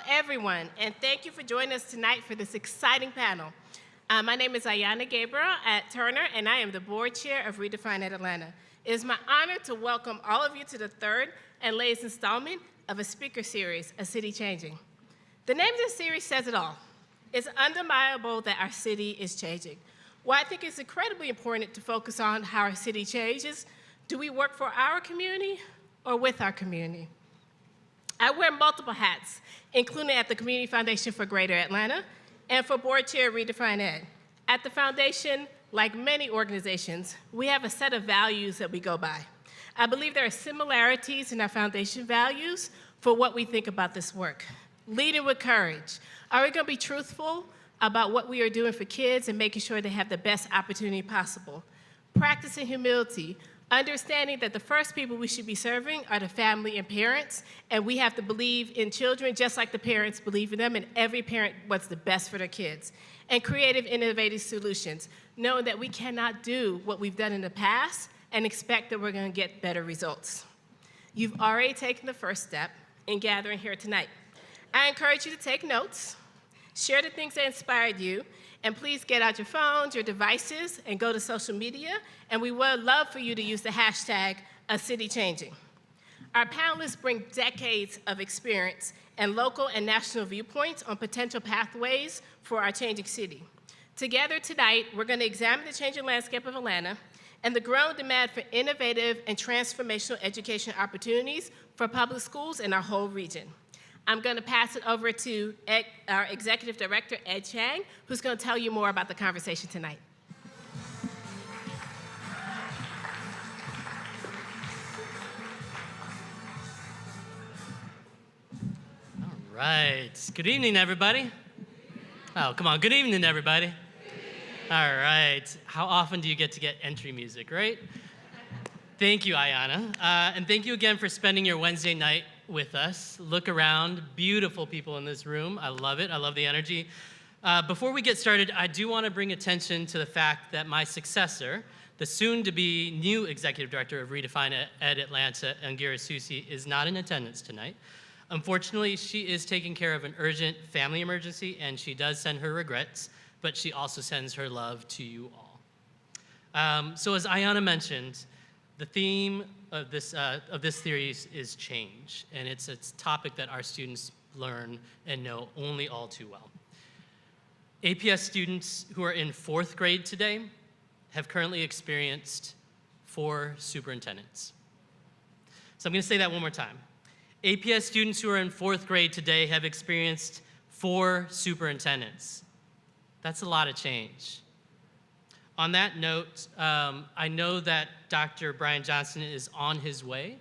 everyone, and thank you for joining us tonight for this exciting panel. My name is Ayanna Gabriel at Turner, and I am the board chair of Redesign at Atlanta. It is my honor to welcome all of you to the third and latest installment of a speaker series, A City Changing. The name of the series says it all. It's undeniable that our city is changing. While I think it's incredibly important to focus on how our city changes, do we work for our community or with our community? I wear multiple hats, including at the Community Foundation for Greater Atlanta and for board chair Redefine Ed. At the foundation, like many organizations, we have a set of values that we go by. I believe there are similarities in our foundation values for what we think about this work. Leading with courage. Are we going to be truthful about what we are doing for kids and making sure they have the best opportunity possible? Practicing humility. Understanding that the first people we should be serving are the family and parents, and we have to believe in children just like the parents believe in them, and every parent wants the best for their kids. And creative, innovative solutions, knowing that we cannot do what we've done in the past and expect that we're going to get better results. You've already taken the first step in gathering here tonight. I encourage you to take notes, share the things that inspired you, and please get out your phones, your devices, and go to social media, and we would love for you to use the hashtag #ACityChanging. Our panelists bring decades of experience and local and national viewpoints on potential pathways for our changing city. Together tonight, we're going to examine the changing landscape of Atlanta and the growing demand for innovative and transformational education opportunities for public schools in our whole region. I'm going to pass it over to our Executive Director, Ed Chang, who's going to tell you more about the conversation tonight. All right. Good evening, everybody. Oh, come on. Good evening, everybody. All right. How often do you get entry music, right? Thank you, Ayanna. And thank you again for spending your Wednesday night with us. Look around, beautiful people in this room. I love it. I love the energy. Before we get started, I do want to bring attention to the fact that my successor, the soon-to-be new executive director of Redefine Ed Atlanta, Angira Susi, is not in attendance tonight. Unfortunately, she is taking care of an urgent family emergency, and she does send her regrets, but she also sends her love to you all. So as Ayanna mentioned, the theme of this series is change, and it's a topic that our students learn and know only all too well. APS students who are in 4th grade today have currently experienced 4 superintendents. So I'm going to say that one more time. APS students who are in 4th grade today have experienced 4 superintendents. That's a lot of change. On that note, I know that Dr. Brian Johnson is on his way,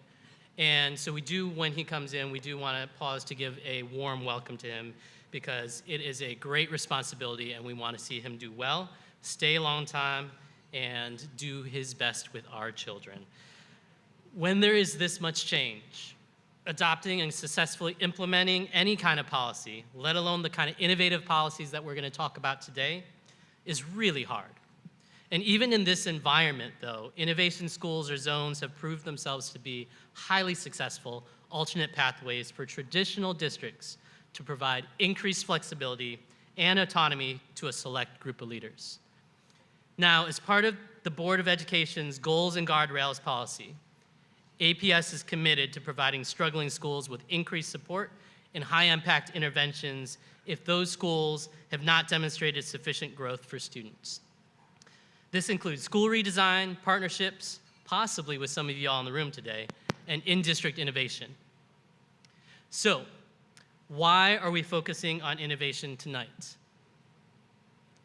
and so when he comes in, we do want to pause to give a warm welcome to him because it is a great responsibility and we want to see him do well, stay a long time, and do his best with our children. When there is this much change, adopting and successfully implementing any kind of policy, let alone the kind of innovative policies that we're going to talk about today, is really hard. And even in this environment, though, innovation schools or zones have proved themselves to be highly successful alternate pathways for traditional districts to provide increased flexibility and autonomy to a select group of leaders. Now, as part of the Board of Education's Goals and Guardrails policy, APS is committed to providing struggling schools with increased support and high-impact interventions if those schools have not demonstrated sufficient growth for students. This includes school redesign, partnerships, possibly with some of you all in the room today, and in-district innovation. So, why are we focusing on innovation tonight?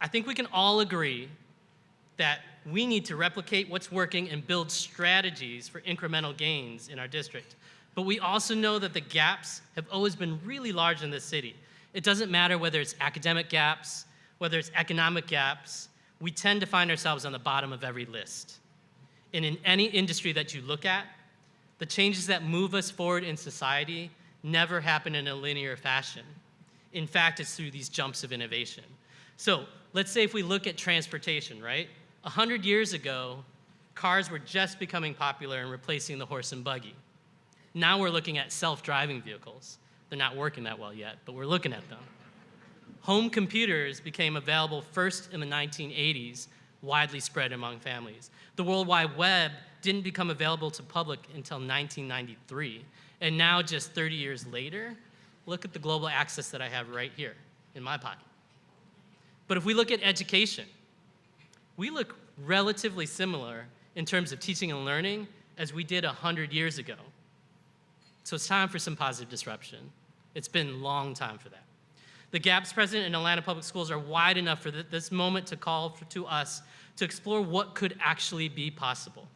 I think we can all agree that we need to replicate what's working and build strategies for incremental gains in our district. But we also know that the gaps have always been really large in this city. It doesn't matter whether it's academic gaps, whether it's economic gaps, we tend to find ourselves on the bottom of every list. And in any industry that you look at, the changes that move us forward in society never happen in a linear fashion. In fact, it's through these jumps of innovation. So let's say if we look at transportation, right? 100 years ago, cars were just becoming popular and replacing the horse and buggy. Now we're looking at self-driving vehicles. They're not working that well yet, but we're looking at them. Home computers became available first in the 1980s, widely spread among families. The World Wide Web didn't become available to public until 1993. And now, just 30 years later, look at the global access that I have right here in my pocket. But if we look at education, we look relatively similar in terms of teaching and learning as we did 100 years ago. So it's time for some positive disruption. It's been a long time for that. The gaps present in Atlanta Public Schools are wide enough for this moment to call to us to explore what could actually be possible.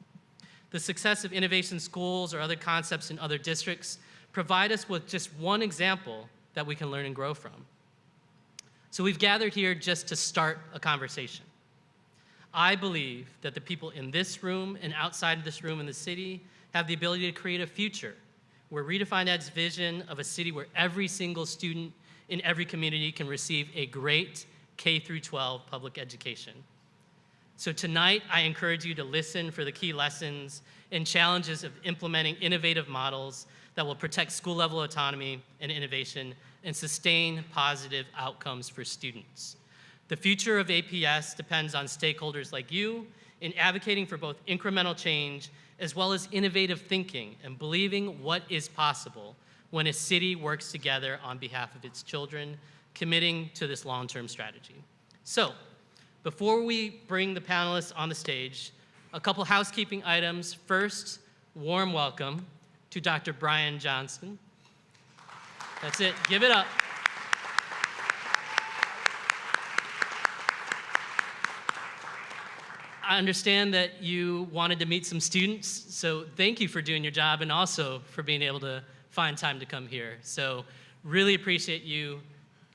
The success of innovation schools or other concepts in other districts provide us with just one example that we can learn and grow from. So we've gathered here just to start a conversation. I believe that the people in this room and outside of this room in the city have the ability to create a future where Redesign Ed's vision of a city where every single student in every community can receive a great K-12 public education. So tonight, I encourage you to listen for the key lessons and challenges of implementing innovative models that will protect school-level autonomy and innovation and sustain positive outcomes for students. The future of APS depends on stakeholders like you in advocating for both incremental change as well as innovative thinking and believing what is possible when a city works together on behalf of its children, committing to this long-term strategy. So, before we bring the panelists on the stage, a couple housekeeping items. First, warm welcome to Dr. Brian Johnston. That's it, give it up. I understand that you wanted to meet some students, so thank you for doing your job and also for being able to find time to come here. So really appreciate you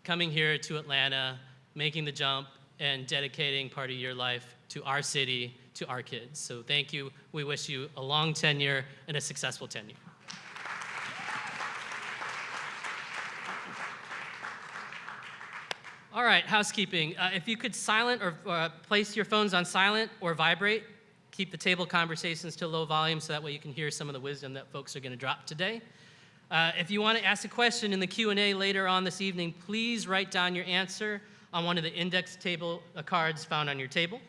coming here to Atlanta, making the jump, and dedicating part of your life to our city, to our kids. So thank you. We wish you a long tenure and a successful tenure. All right, housekeeping. If you could silent or place your phones on silent or vibrate, keep the table conversations to low volume so that way you can hear some of the wisdom that folks are going to drop today. If you want to ask a question in the Q&A later on this evening, please write down your answer on one of the index table cards found on your table.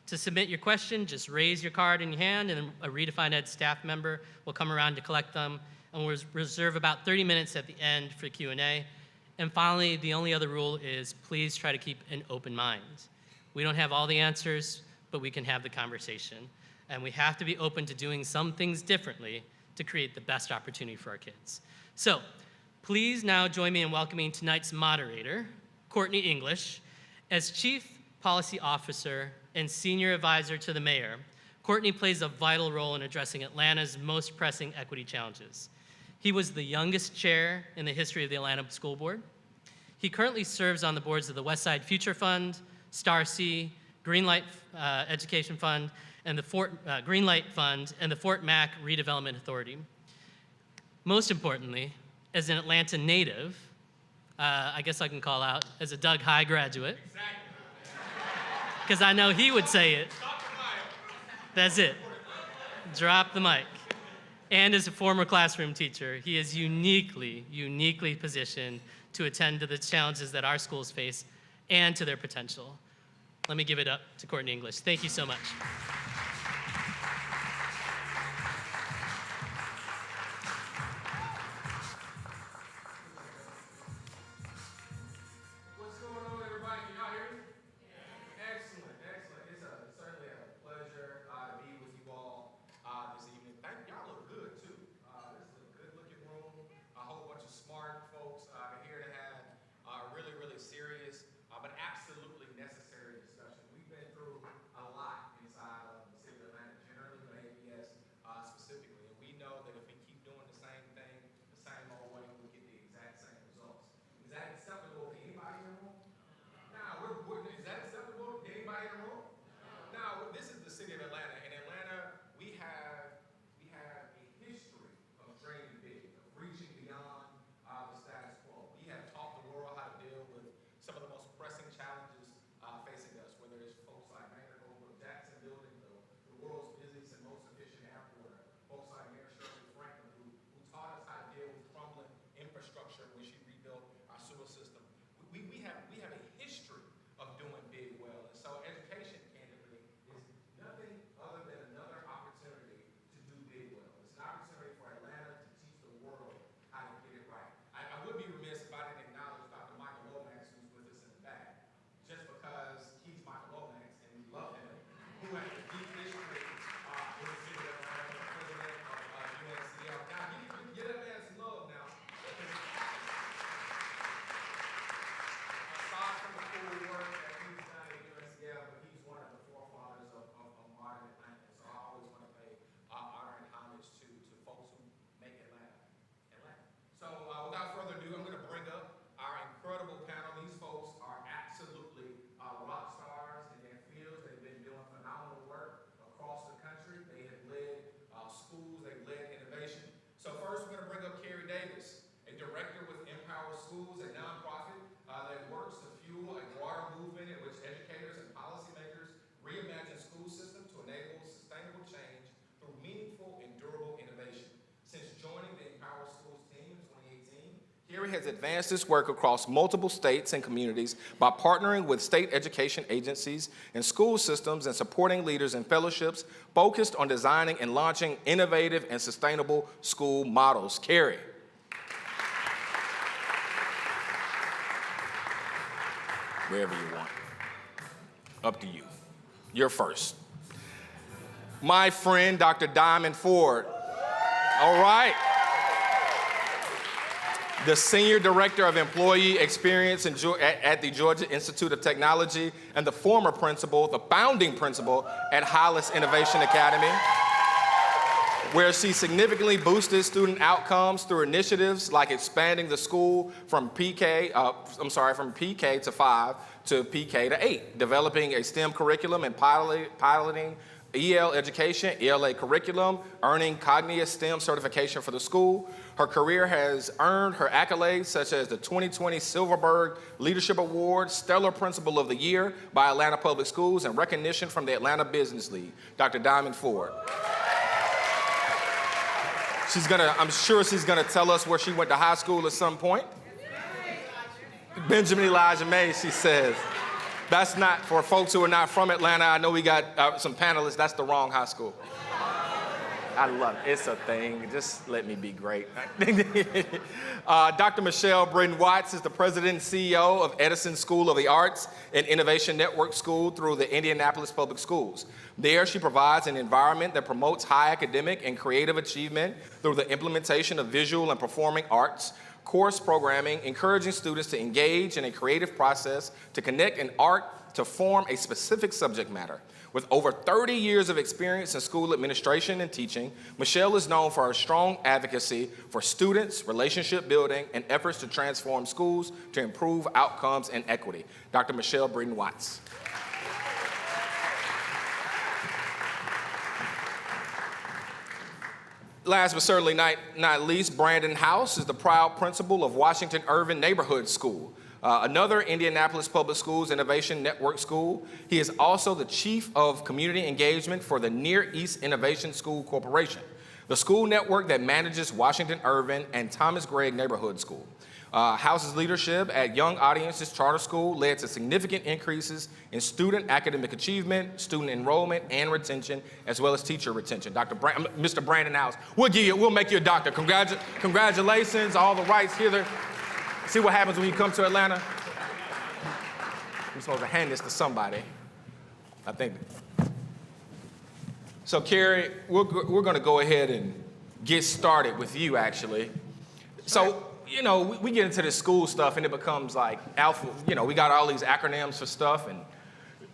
To submit your question, just raise your card in your hand and a Redesign Ed staff member will come around to collect them, and we'll reserve about 30 minutes at the end for Q&A. And finally, the only other rule is please try to keep an open mind. We don't have all the answers, but we can have the conversation. And we have to be open to doing some things differently to create the best opportunity for our kids. So please now join me in welcoming tonight's moderator, Courtney English. As Chief Policy Officer and Senior Advisor to the Mayor, Courtney plays a vital role in addressing Atlanta's most pressing equity challenges. He was the youngest chair in the history of the Atlanta School Board. He currently serves on the boards of the Westside Future Fund, Star C, Greenlight Education Fund, and the Greenlight Fund, and the Fort Mac Redevelopment Authority. Most importantly, as an Atlanta native, I guess I can call out as a Doug High graduate, because I know he would say it. That's it. Drop the mic. And as a former classroom teacher, he is uniquely positioned to attend to the challenges that our schools face and to their potential. Let me give it up to Courtney English. Thank you so much. Carrie has advanced this work across multiple states and communities by partnering with state education agencies and school systems and supporting leaders in fellowships focused on designing and launching innovative and sustainable school models. Carrie. Wherever you want. Up to you. You're first. My friend, Dr. Diamond Ford. All right. The Senior Director of Employee Experience at the Georgia Institute of Technology and the former principal, the founding principal at Hollis Innovation Academy, where she significantly boosted student outcomes through initiatives like expanding the school from PK to 5 to PK to 8, developing a STEM curriculum and piloting EL education, ELA curriculum, earning Cognia STEM certification for the school. Her career has earned her accolades such as the 2020 Silverberg Leadership Award, Stellar Principal of the Year by Atlanta Public Schools, and recognition from the Atlanta Business League. Dr. Diamond Ford. I'm sure she's gonna tell us where she went to high school at some point. Benjamin Elijah Mays, she says. That's not, for folks who are not from Atlanta, I know we got some panelists, that's the wrong high school. I love it, it's a thing, just let me be great. Dr. Michelle Britton-Watts is the president and CEO of Edison School of the Arts and Innovation Network School through the Indianapolis Public Schools. There, she provides an environment that promotes high academic and creative achievement through the implementation of visual and performing arts, course programming, encouraging students to engage in a creative process to connect an art to form a specific subject matter. With over 30 years of experience in school administration and teaching, Michelle is known for her strong advocacy for students, relationship building, and efforts to transform schools to improve outcomes and equity. Dr. Michelle Britton-Watts. Last but certainly not least, Brandon House is the proud principal of Washington Irving Neighborhood School, another Indianapolis Public Schools Innovation Network school. He is also the Chief of Community Engagement for the Near East Innovation School Corporation, the school network that manages Washington Irving and Thomas Gregg Neighborhood School. House's leadership at Young Audiences Charter School led to significant increases in student academic achievement, student enrollment, and retention, as well as teacher retention. Mr. Brandon House, we'll make you a doctor. Congratulations, all the rights here. See what happens when you come to Atlanta? You're supposed to hand this to somebody, I think. So Carrie, we're gonna go ahead and get started with you, actually. So, you know, we get into this school stuff and it becomes like we got all these acronyms for stuff, and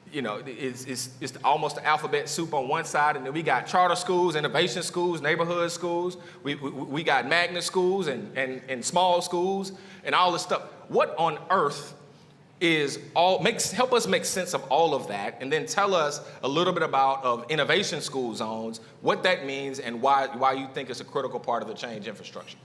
you know, it's almost the alphabet soup on one side, and then we got charter schools, innovation schools, neighborhood schools, we got magnet schools and small schools and all this stuff. What on earth help us make sense of all of that, and then tell us a little bit about innovation school zones, what that means, and why you think it's a critical part of the change infrastructure.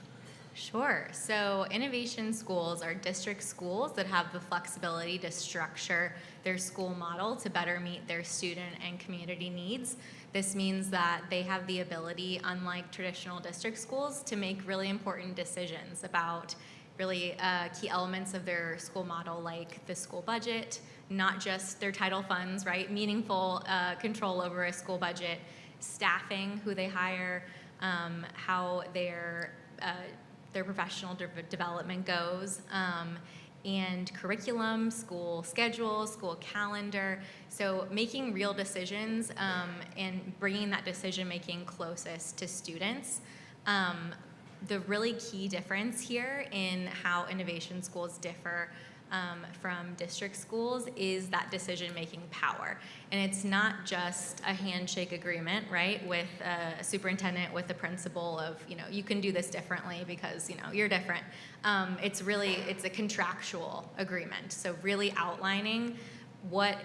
Sure. So innovation schools are district schools that have the flexibility to structure their school model to better meet their student and community needs. This means that they have the ability, unlike traditional district schools, to make really important decisions about really key elements of their school model, like the school budget, not just their title funds, right? Meaningful control over a school budget, staffing, who they hire, how their professional development goes, and curriculum, school schedule, school calendar. So making real decisions and bringing that decision making closest to students. The really key difference here in how innovation schools differ from district schools is that decision-making power. And it's not just a handshake agreement, right, with a superintendent, with the principal of, you can do this differently because, you're different. It's a contractual agreement. So really outlining what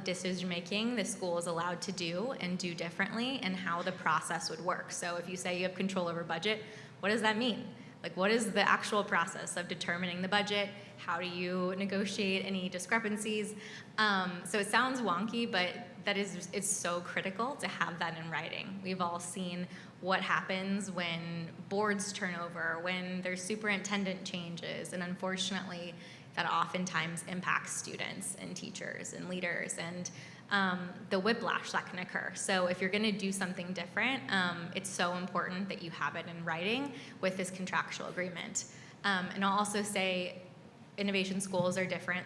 decision-making the school is allowed to do and do differently and how the process would work. So if you say you have control over budget, what does that mean? Like, what is the actual process of determining the budget? How do you negotiate any discrepancies? So it sounds wonky, but that is, it's so critical to have that in writing. We've all seen what happens when boards turn over, when there's superintendent changes, and unfortunately, that oftentimes impacts students and teachers and leaders, and the whiplash that can occur. So if you're going to do something different, it's so important that you have it in writing with this contractual agreement. And I'll also say innovation schools are different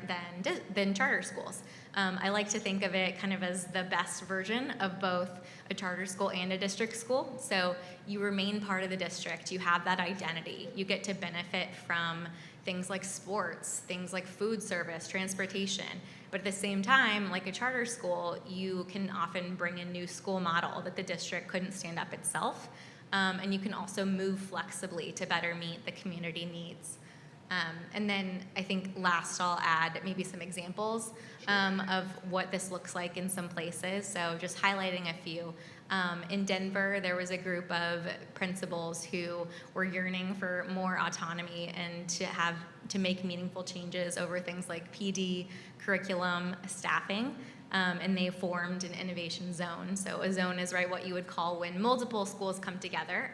than charter schools. I like to think of it kind of as the best version of both a charter school and a district school. So you remain part of the district, you have that identity, you get to benefit from things like sports, things like food service, transportation. But at the same time, like a charter school, you can often bring a new school model that the district couldn't stand up itself. And you can also move flexibly to better meet the community needs. And then I think last I'll add maybe some examples of what this looks like in some places. So just highlighting a few. In Denver, there was a group of principals who were yearning for more autonomy and to make meaningful changes over things like PD, curriculum, staffing. And they formed an innovation zone. So a zone is what you would call when multiple schools come together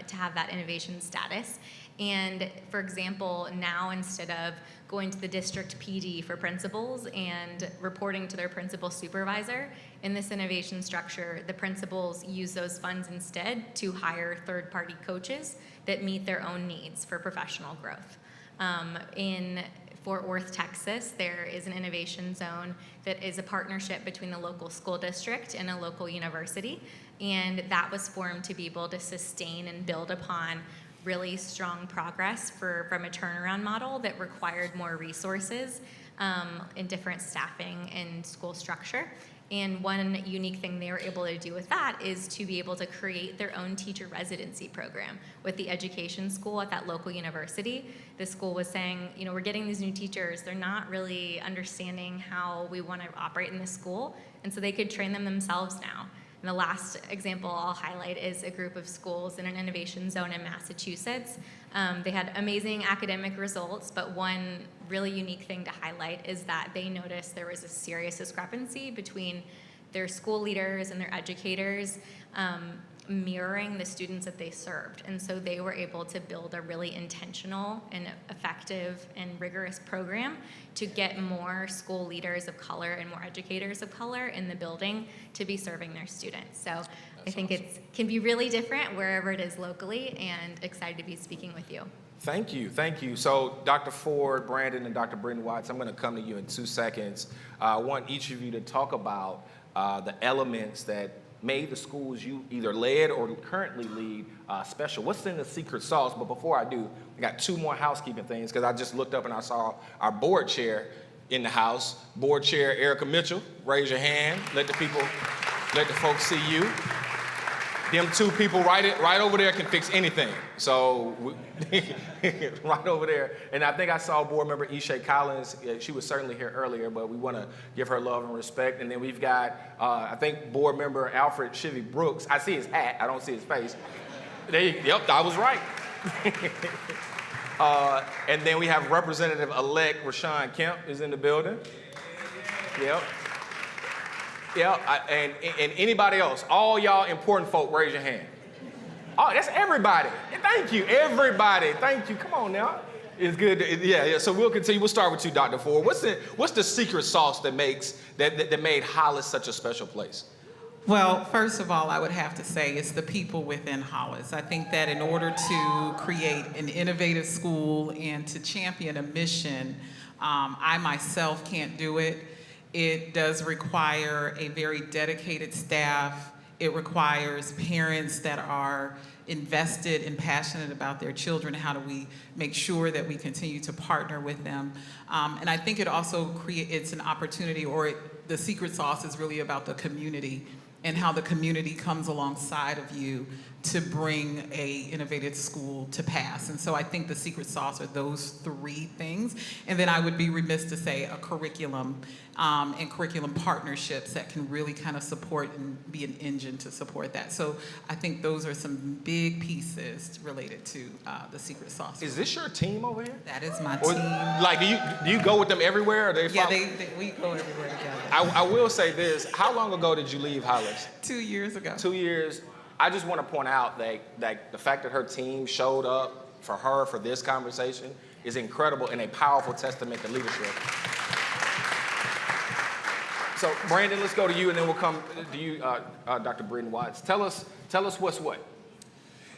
to have that innovation status. And for example, now instead of going to the district PD for principals and reporting to their principal supervisor, in this innovation structure, the principals use those funds instead to hire third-party coaches that meet their own needs for professional growth. In Fort Worth, Texas, there is an innovation zone that is a partnership between the local school district and a local university, and that was formed to be able to sustain and build upon really strong progress from a turnaround model that required more resources in different staffing and school structure. And one unique thing they were able to do with that is to be able to create their own teacher residency program with the education school at that local university. The school was saying, we're getting these new teachers, they're not really understanding how we want to operate in the school, and so they could train them themselves now. And the last example I'll highlight is a group of schools in an innovation zone in Massachusetts. They had amazing academic results, but one really unique thing to highlight is that they noticed there was a serious discrepancy between their school leaders and their educators mirroring the students that they served. And so they were able to build a really intentional and effective and rigorous program to get more school leaders of color and more educators of color in the building to be serving their students. So I think it can be really different wherever it is locally, and excited to be speaking with you. Thank you, thank you. So Dr. Ford, Brandon, and Dr. Britton Watts, I'm going to come to you in 2 seconds. I want each of you to talk about the elements that made the schools you either led or currently lead special. What's in the secret sauce? But before I do, I got 2 more housekeeping things, because I just looked up and I saw our board chair in the house. Board chair Erica Mitchell, raise your hand. Let the folks see you. Them 2 people right over there can fix anything. So right over there. And I think I saw board member Ishay Collins. She was certainly here earlier, but we want to give her love and respect. And then we've got, I think, board member Alfred Chivy Brooks. I see his hat. I don't see his face. Yep, I was right. And then we have Representative-elect Rashawn Kemp is in the building. Yep. Yeah, and anybody else, all y'all important folk, raise your hand. Oh, that's everybody. Thank you, everybody. Thank you. Come on now. It's good. Yeah. So we'll continue. We'll start with you, Dr. Ford. What's the secret sauce that made Hollis such a special place? Well, first of all, I would have to say it's the people within Hollis. I think that in order to create an innovative school and to champion a mission, I myself can't do it. It does require a very dedicated staff. It requires parents that are invested and passionate about their children. How do we make sure that we continue to partner with them? And I think it also creates an opportunity, the secret sauce is really about the community and how the community comes alongside of you to bring a innovative school to pass. And so I think the secret sauce are those three things. And then I would be remiss to say a curriculum and curriculum partnerships that can really kind of support and be an engine to support that. So I think those are some big pieces related to the secret sauce. Is this your team over here? That is my Or, team. like, do you go with them everywhere? Or Yeah, we go everywhere together. I will say this. How long ago did you leave Hollis? 2 years ago. 2 years. I just want to point out that the fact that her team showed up for her for this conversation is incredible and a powerful testament to leadership. So, Brandon, let's go to you, and then we'll come to you, Dr. Britton Watts. Tell us what's what.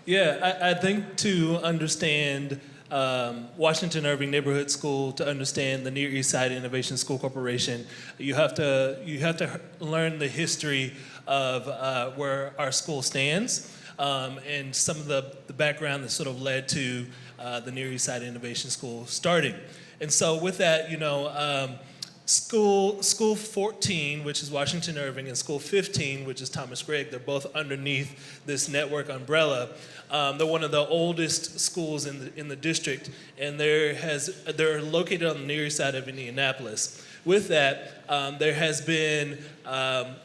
Yeah, I think to understand Washington Irving Neighborhood School, to understand the Near East Side Innovation School Corporation, you have to learn the history of where our school stands and some of the background that sort of led to the Near East Side Innovation School starting. And so with that, School 14, which is Washington Irving, and School 15, which is Thomas Gregg, they're both underneath this network umbrella. They're one of the oldest schools in the district, and they're located on the near east side of Indianapolis. With that, there has been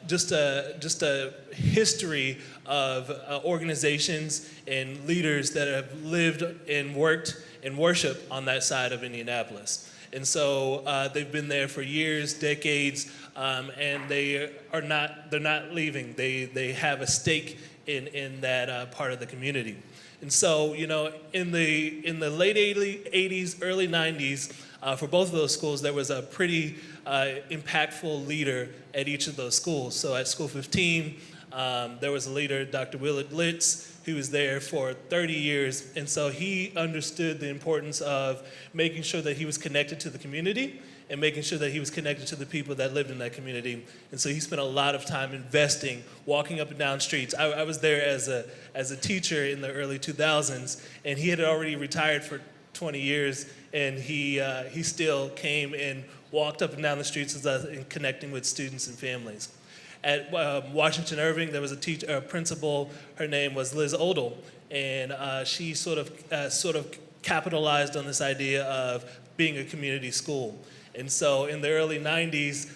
just a history of organizations and leaders that have lived and worked and worshiped on that side of Indianapolis. And so they've been there for years, decades, and they're not leaving. They have a stake in that part of the community. And so, in the late 80s, early 90s, for both of those schools, there was a pretty impactful leader at each of those schools. So at School 15, there was a leader, Dr. Willard Litz, who was there for 30 years. And so he understood the importance of making sure that he was connected to the community and making sure that he was connected to the people that lived in that community. And so he spent a lot of time investing, walking up and down streets. I was there as a teacher in the early 2000s, and he had already retired for 20 years, and he still came and walked up and down the streets with us and connecting with students and families. At Washington Irving, there was a principal. Her name was Liz Odell, and she sort of capitalized on this idea of being a community school. And so, in the early '90s,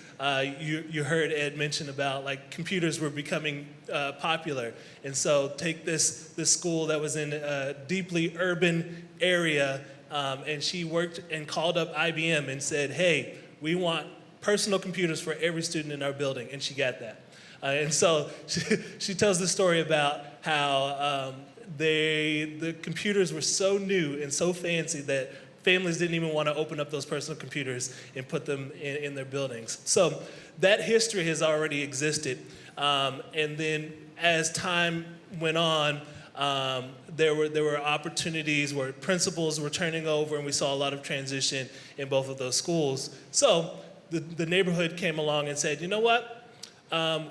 you heard Ed mention about computers were becoming popular, and so take this school that was in a deeply urban area, and she worked and called up IBM and said, "Hey, we want personal computers for every student in our building," and she got that. And so she tells the story about how the computers were so new and so fancy that families didn't even want to open up those personal computers and put them in their buildings. So that history has already existed. And then as time went on, there were opportunities where principals were turning over, and we saw a lot of transition in both of those schools. So the neighborhood came along and said, you know what?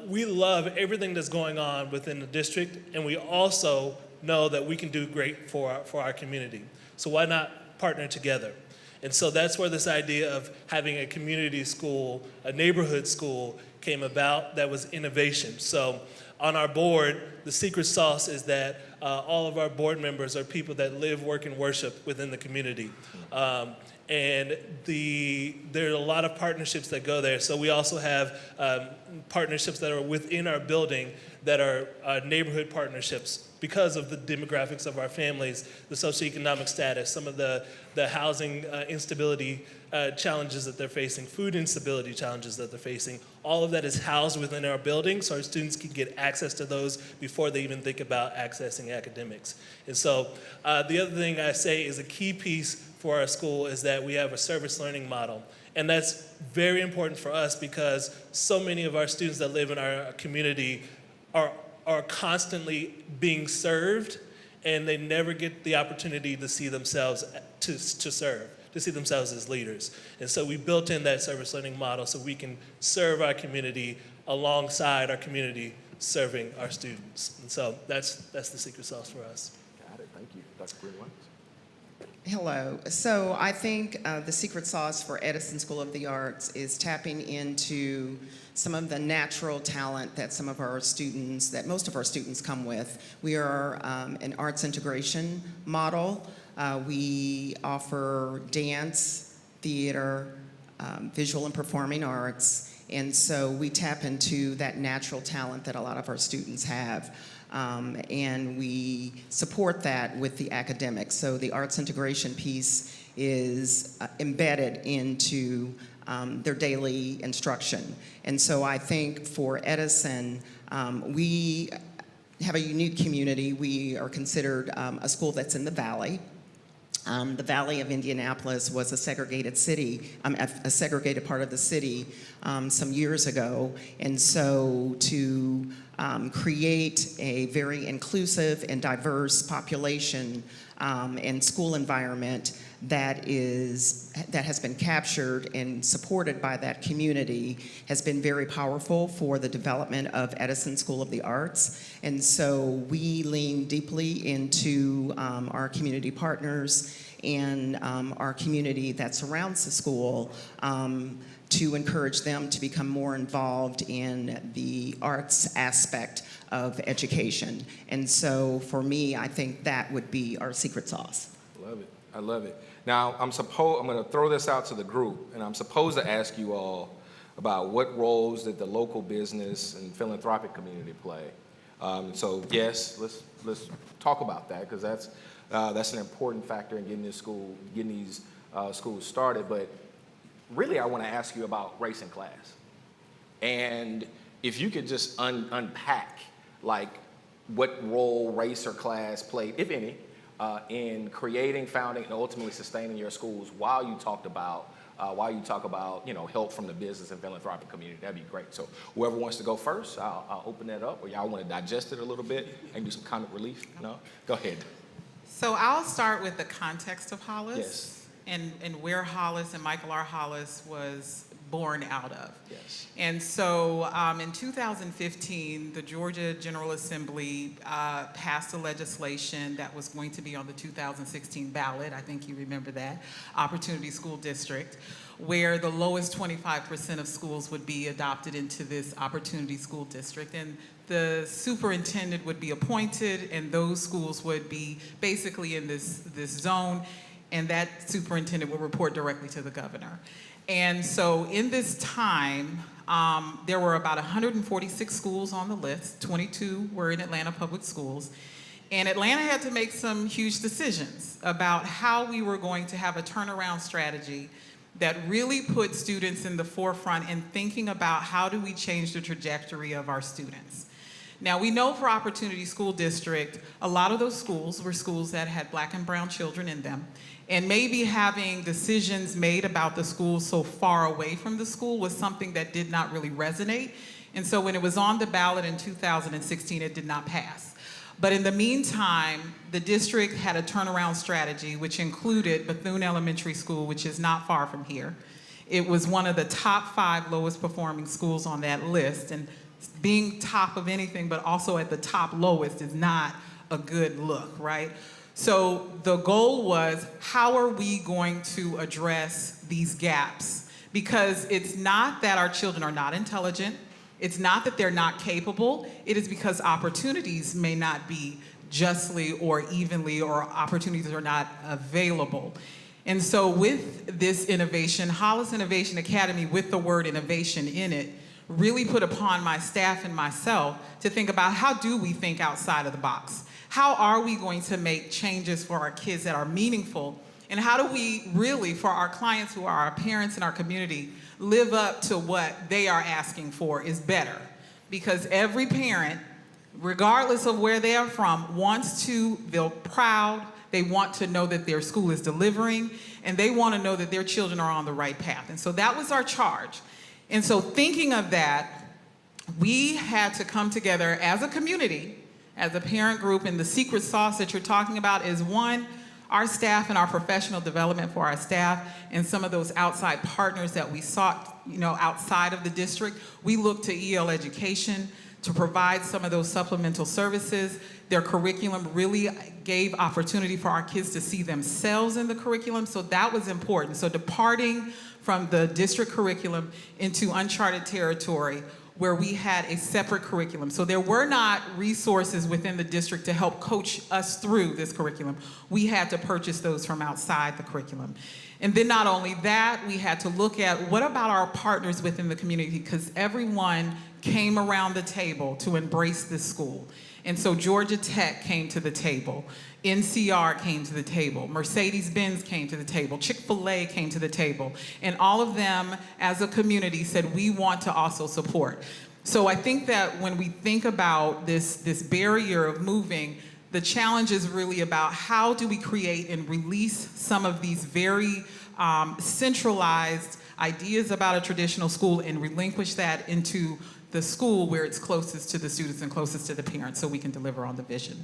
We love everything that's going on within the district, and we also know that we can do great for our community. So why not partner together? And so that's where this idea of having a community school, a neighborhood school, came about. That was innovation. So on our board, the secret sauce is that all of our board members are people that live, work, and worship within the community. And there are a lot of partnerships that go there. So we also have partnerships that are within our building that are neighborhood partnerships because of the demographics of our families, the socioeconomic status, some of the housing instability challenges that they're facing, food instability challenges that they're facing. All of that is housed within our building, so our students can get access to those before they even think about accessing academics. And so the other thing I say is a key piece for our school is that we have a service learning model. And that's very important for us because so many of our students that live in our community are constantly being served, and they never get the opportunity to see themselves to serve, to see themselves as leaders. And so we built in that service learning model so we can serve our community alongside our community serving our students. And so that's the secret sauce for us. Got it. Thank you. Dr. Britton. Hello. So I think the secret sauce for Edison School of the Arts is tapping into some of the natural talent that most of our students come with. We are an arts integration model. We offer dance, theater, visual and performing arts, and so we tap into that natural talent that a lot of our students have. And we support that with the academics. So the arts integration piece is embedded into their daily instruction. And so I think for Edison, we have a unique community. We are considered a school that's in the Valley. The Valley of Indianapolis was a segregated city, a segregated part of the city some years ago. And so to create a very inclusive and diverse population and school environment that has been captured and supported by that community has been very powerful for the development of Edison School of the Arts. And so we lean deeply into our community partners and our community that surrounds the school to encourage them to become more involved in the arts aspect of education. And so for me, I think that would be our secret sauce. Love it. I love it. Now, I'm going to throw this out to the group, and I'm supposed to ask you all about what roles did the local business and philanthropic community play. So yes, let's talk about that, because that's an important factor in getting these schools started. But really, I want to ask you about race and class, and if you could just unpack like what role race or class played, if any, in creating, founding, and ultimately sustaining your schools. While you talk about help from the business and philanthropic community, that'd be great. So whoever wants to go first, I'll open that up, or y'all want to digest it a little bit and do some comic relief? No, go ahead. So I'll start with the context of Hollis. Yes. And where Hollis and Michael R. Hollis was born out of. Yes. And so in 2015, the Georgia General Assembly passed a legislation that was going to be on the 2016 ballot. I think you remember that, Opportunity School District, where the lowest 25% of schools would be adopted into this Opportunity School District. And the superintendent would be appointed, and those schools would be basically in this zone, and that superintendent would report directly to the governor. And so in this time, there were about 146 schools on the list. 22 were in Atlanta Public Schools. And Atlanta had to make some huge decisions about how we were going to have a turnaround strategy that really put students in the forefront in thinking about how do we change the trajectory of our students. Now, we know for Opportunity School District, a lot of those schools were schools that had Black and brown children in them. And maybe having decisions made about the school so far away from the school was something that did not really resonate. And so when it was on the ballot in 2016, it did not pass. But in the meantime, the district had a turnaround strategy, which included Bethune Elementary School, which is not far from here. It was one of the top 5 lowest performing schools on that list. And being top of anything, but also at the top lowest, is not a good look, right? So the goal was, how are we going to address these gaps? Because it's not that our children are not intelligent. It's not that they're not capable. It is because opportunities may not be justly or evenly, or opportunities are not available. And so with this innovation, Hollis Innovation Academy, with the word innovation in it, really put upon my staff and myself to think about, how do we think outside of the box? How are we going to make changes for our kids that are meaningful? And how do we really, for our clients who are our parents and our community, live up to what they are asking for is better? Because every parent, regardless of where they are from, wants to feel proud. They want to know that their school is delivering, and they want to know that their children are on the right path. And so that was our charge. And so thinking of that, we had to come together as a community, as a parent group, and the secret sauce that you're talking about is, one, our staff and our professional development for our staff, and some of those outside partners that we sought, outside of the district. We looked to EL Education to provide some of those supplemental services. Their curriculum really gave opportunity for our kids to see themselves in the curriculum, so that was important. So departing from the district curriculum into uncharted territory where we had a separate curriculum. So there were not resources within the district to help coach us through this curriculum. We had to purchase those from outside the curriculum. And then not only that, we had to look at what about our partners within the community, because everyone came around the table to embrace this school. And so Georgia Tech came to the table, NCR came to the table, Mercedes-Benz came to the table, Chick-fil-A came to the table, and all of them as a community said, we want to also support. So I think that when we think about this barrier of moving, the challenge is really about how do we create and release some of these very centralized ideas about a traditional school and relinquish that into the school where it's closest to the students and closest to the parents so we can deliver on the vision.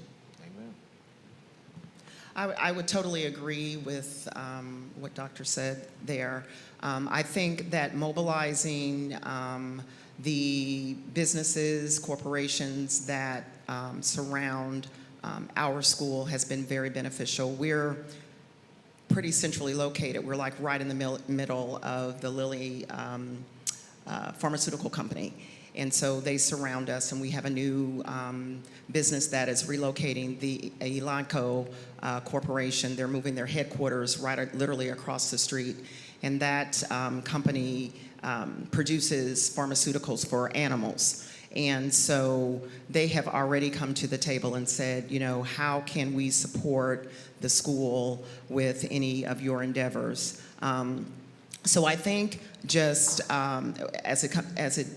I would totally agree with what Dr. said there. I think that mobilizing the businesses, corporations that surround our school has been very beneficial. We're pretty centrally located. We're like right in the middle of the Lilly pharmaceutical company. And so they surround us, and we have a new business that is relocating, the Elanco Corporation. They're moving their headquarters literally across the street. And that company produces pharmaceuticals for animals. And so they have already come to the table and said, you know, how can we support the school with any of your endeavors? So I think just as it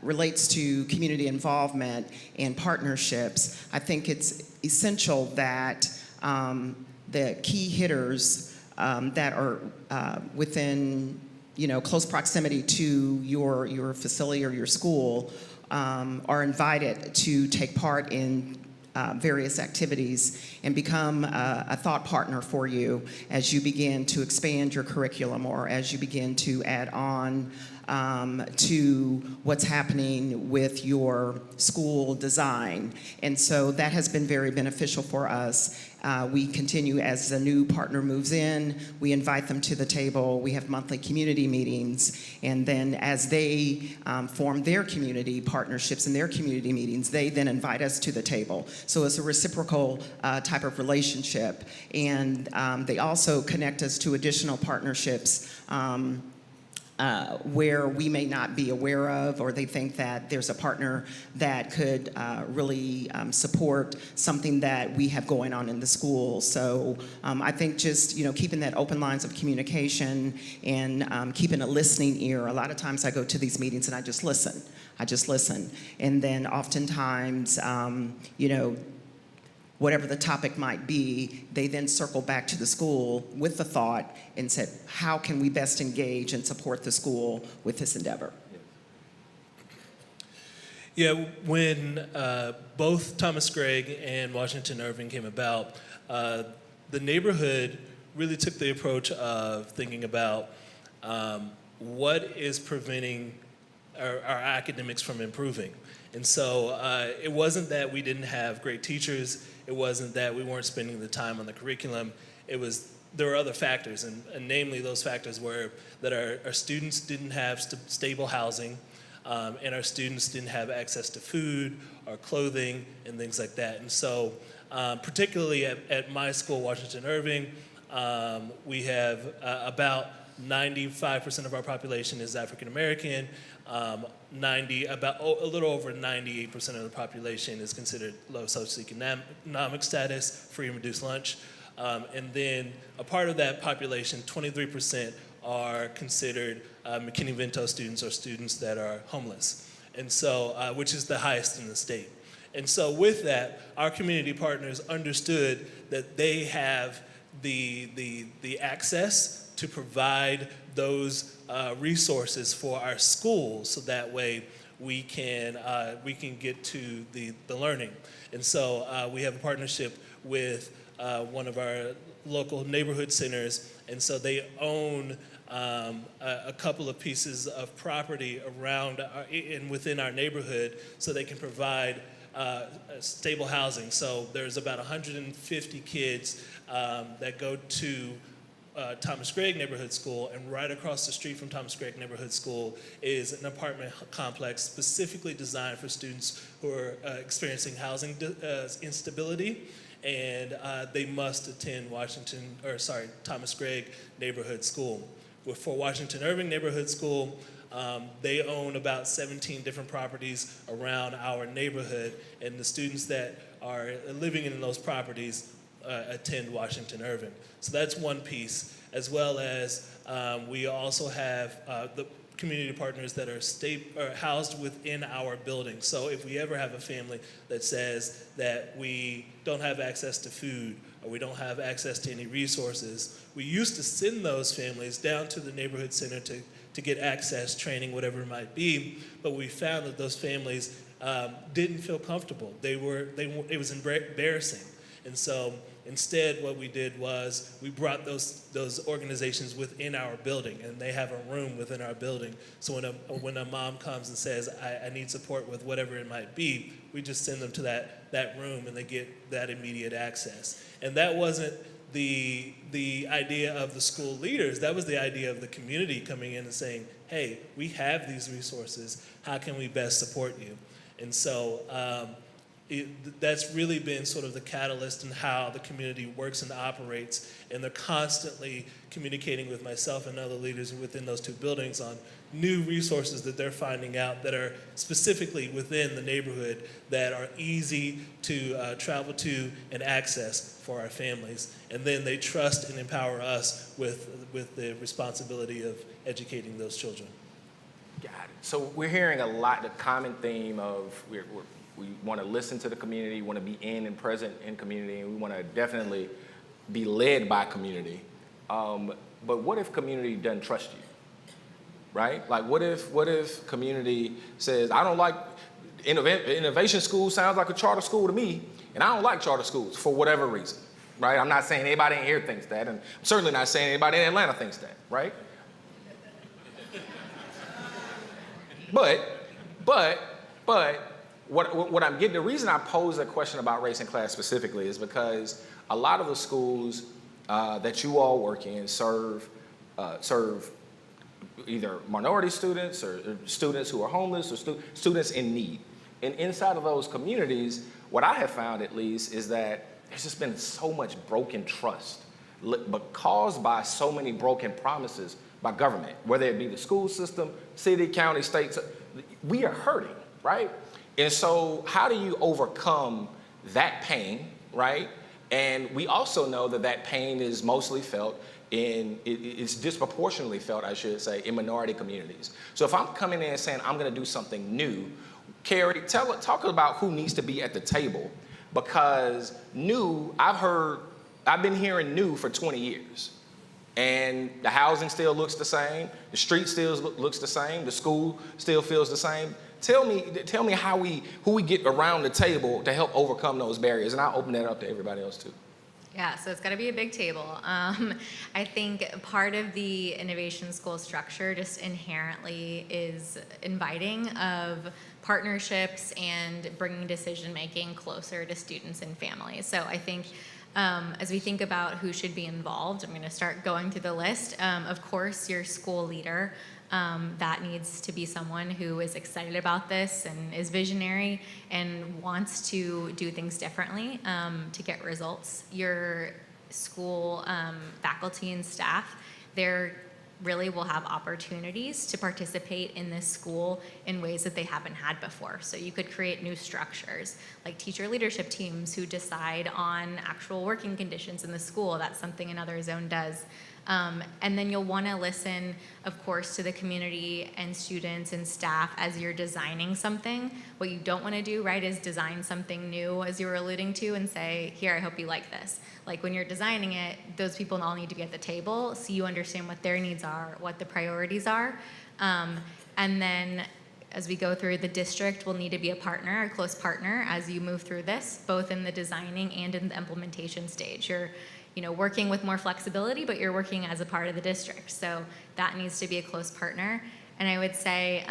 relates to community involvement and partnerships, I think it's essential that the key hitters that are within, you know, close proximity to your facility or your school are invited to take part in various activities and become a thought partner for you as you begin to expand your curriculum or as you begin to add on to what's happening with your school design. And so that has been very beneficial for us. We continue as a new partner moves in, we invite them to the table, we have monthly community meetings, and then as they form their community partnerships and their community meetings, they then invite us to the table. So it's a reciprocal type of relationship. And they also connect us to additional partnerships where we may not be aware of, or they think that there's a partner that could really support something that we have going on in the school. So I think just, you know, keeping that open lines of communication and keeping a listening ear. A lot of times I go to these meetings and I just listen. And then oftentimes, you know, whatever the topic might be, they then circle back to the school with the thought and said, how can we best engage and support the school with this endeavor? Yeah, when both Thomas Gregg and Washington Irving came about, the neighborhood really took the approach of thinking about what is preventing our academics from improving. And so it wasn't that we didn't have great teachers, it wasn't that we weren't spending the time on the curriculum, there were other factors, and namely those factors were that our students didn't have stable housing, and our students didn't have access to food or clothing and things like that. And so particularly at my school, Washington Irving, we have about 95% of our population is African American. A little over 98% of the population is considered low socioeconomic status, free and reduced lunch. And then a part of that population, 23%, are considered McKinney-Vento students or students that are homeless, and so which is the highest in the state. And so with that, our community partners understood that they have the access to provide those resources for our schools, so that way we can get to the learning. And so we have a partnership with one of our local neighborhood centers, and so they own a couple of pieces of property around and within our neighborhood, so they can provide stable housing. So there's about 150 kids that go to Thomas Gregg Neighborhood School, and right across the street from Thomas Gregg Neighborhood School is an apartment complex specifically designed for students who are experiencing housing instability, and they must attend Thomas Gregg Neighborhood School. For Washington Irving Neighborhood School, they own about 17 different properties around our neighborhood, and the students that are living in those properties attend Washington Irving. So that's one piece, as well as we also have the community partners that are housed within our building. So if we ever have a family that says that we don't have access to food or we don't have access to any resources, we used to send those families down to the neighborhood center to get access, training, whatever it might be, but we found that those families didn't feel comfortable. It was embarrassing. And so instead, what we did was we brought those organizations within our building, and they have a room within our building. So when a mom comes and says, I need support with whatever it might be, we just send them to that room, and they get that immediate access. And that wasn't the idea of the school leaders. That was the idea of the community coming in and saying, hey, we have these resources. How can we best support you? And so that's really been sort of the catalyst in how the community works and operates, and they're constantly communicating with myself and other leaders within those two buildings on new resources that they're finding out that are specifically within the neighborhood that are easy to travel to and access for our families. And then they trust and empower us with the responsibility of educating those children. Got it. So we're hearing a lot, the common theme of we want to listen to the community, want to be in and present in community, and we want to definitely be led by community. But what if community doesn't trust you, right? Like what if community says, I don't like, innovation school sounds like a charter school to me, and I don't like charter schools for whatever reason, right? I'm not saying anybody in here thinks that, and I'm certainly not saying anybody in Atlanta thinks that, right? But what I'm getting, the reason I pose a question about race and class specifically is because a lot of the schools that you all work in serve either minority students or students who are homeless or students in need. And inside of those communities, what I have found at least is that there's just been so much broken trust, but caused by so many broken promises by government, whether it be the school system, city, county, states. We are hurting, right? And so how do you overcome that pain, right? And we also know that pain is mostly felt it's disproportionately felt, I should say, in minority communities. So if I'm coming in and saying I'm gonna do something new, Carrie, talk about who needs to be at the table, because new, I've been hearing new for 20 years. And the housing still looks the same, the street still looks the same, the school still feels the same. Tell me who we get around the table to help overcome those barriers, and I'll open that up to everybody else too. Yeah, so it's got to be a big table. I think part of the innovation school structure just inherently is inviting of partnerships and bringing decision making closer to students and families. So I think as we think about who should be involved, I'm going to start going through the list. Of course, your school leader. That needs to be someone who is excited about this and is visionary and wants to do things differently to get results. Your school faculty and staff, they really will have opportunities to participate in this school in ways that they haven't had before. So you could create new structures, like teacher leadership teams who decide on actual working conditions in the school. That's something another zone does. And then you'll want to listen, of course, to the community and students and staff as you're designing something. What you don't want to do, right, is design something new, as you were alluding to, and say, here, I hope you like this. Like when you're designing it, those people all need to be at the table so you understand what their needs are, what the priorities are. And then as we go through, the district will need to be a partner, a close partner, as you move through this, both in the designing and in the implementation stage. working with more flexibility, but you're working as a part of the district. So that needs to be a close partner. And I would say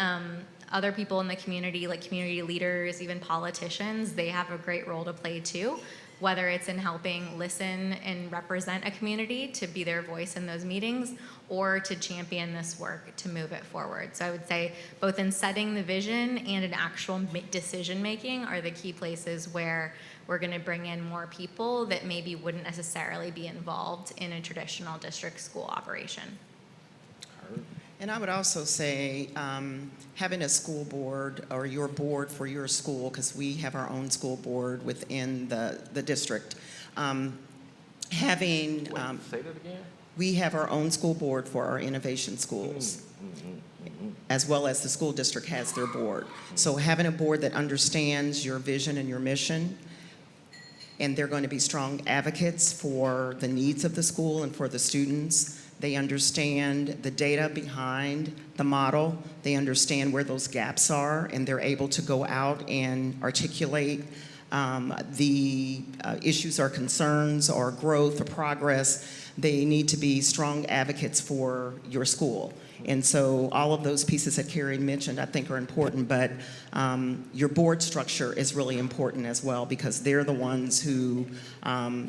other people in the community, like community leaders, even politicians, they have a great role to play too, whether it's in helping listen and represent a community to be their voice in those meetings, or to champion this work to move it forward. So I would say both in setting the vision and in actual decision making are the key places where we're going to bring in more people that maybe wouldn't necessarily be involved in a traditional district school operation. And I would also say having a school board or your board for your school, because we have our own school board within the district. Say that again? We have our own school board for our innovation schools, as well as the school district has their board. So having a board that understands your vision and your mission, and they're going to be strong advocates for the needs of the school and for the students. They understand the data behind the model. They understand where those gaps are, and they're able to go out and articulate the issues or concerns or growth or progress. They need to be strong advocates for your school. And so all of those pieces that Carrie mentioned, I think, are important, but your board structure is really important as well, because they're the ones who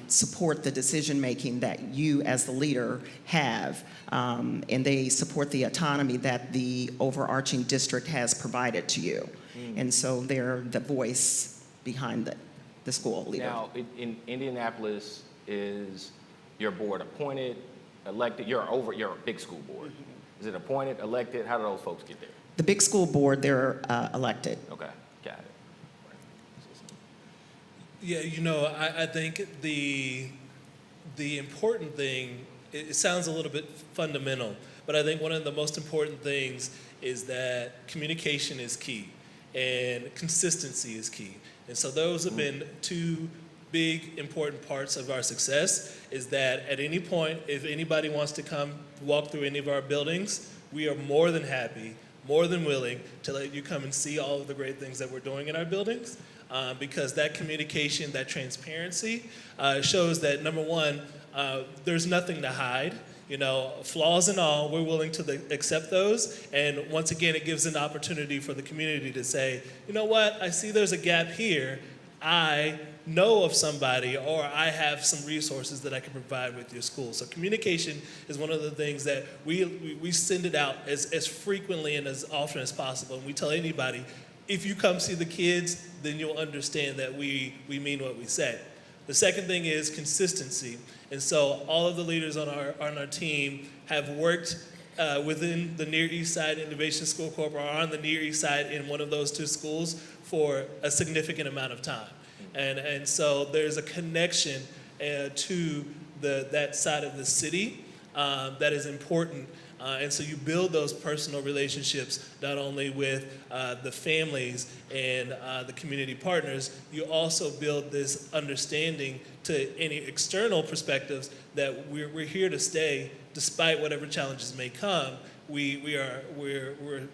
support the decision-making that you as the leader have, and they support the autonomy that the overarching district has provided to you. And so they're the voice behind the school leader. Now, in Indianapolis, is your board appointed, elected? You're a big school board. Is it appointed, elected? How do those folks get there? The big school board, they're elected. Okay, got it. Yeah, I think the important thing, it sounds a little bit fundamental, but I think one of the most important things is that communication is key and consistency is key. And so those have been two big important parts of our success, is that at any point, if anybody wants to come walk through any of our buildings, we are more than happy, more than willing to let you come and see all of the great things that we're doing in our buildings, because that communication, that transparency shows that, number one, there's nothing to hide. Flaws and all, we're willing to accept those. And once again, it gives an opportunity for the community to say, you know what, I see there's a gap here. I know of somebody, or I have some resources that I can provide with your school. So communication is one of the things that we send it out as frequently and as often as possible. And we tell anybody, if you come see the kids, then you'll understand that we mean what we say. The second thing is consistency. And so all of the leaders on our team have worked within the Near East Side Innovation School Corp, or on the Near East Side in one of those two schools for a significant amount of time. And so there's a connection to that side of the city that is important. And so you build those personal relationships not only with the families and the community partners, you also build this understanding to any external perspectives that we're here to stay despite whatever challenges may come. We're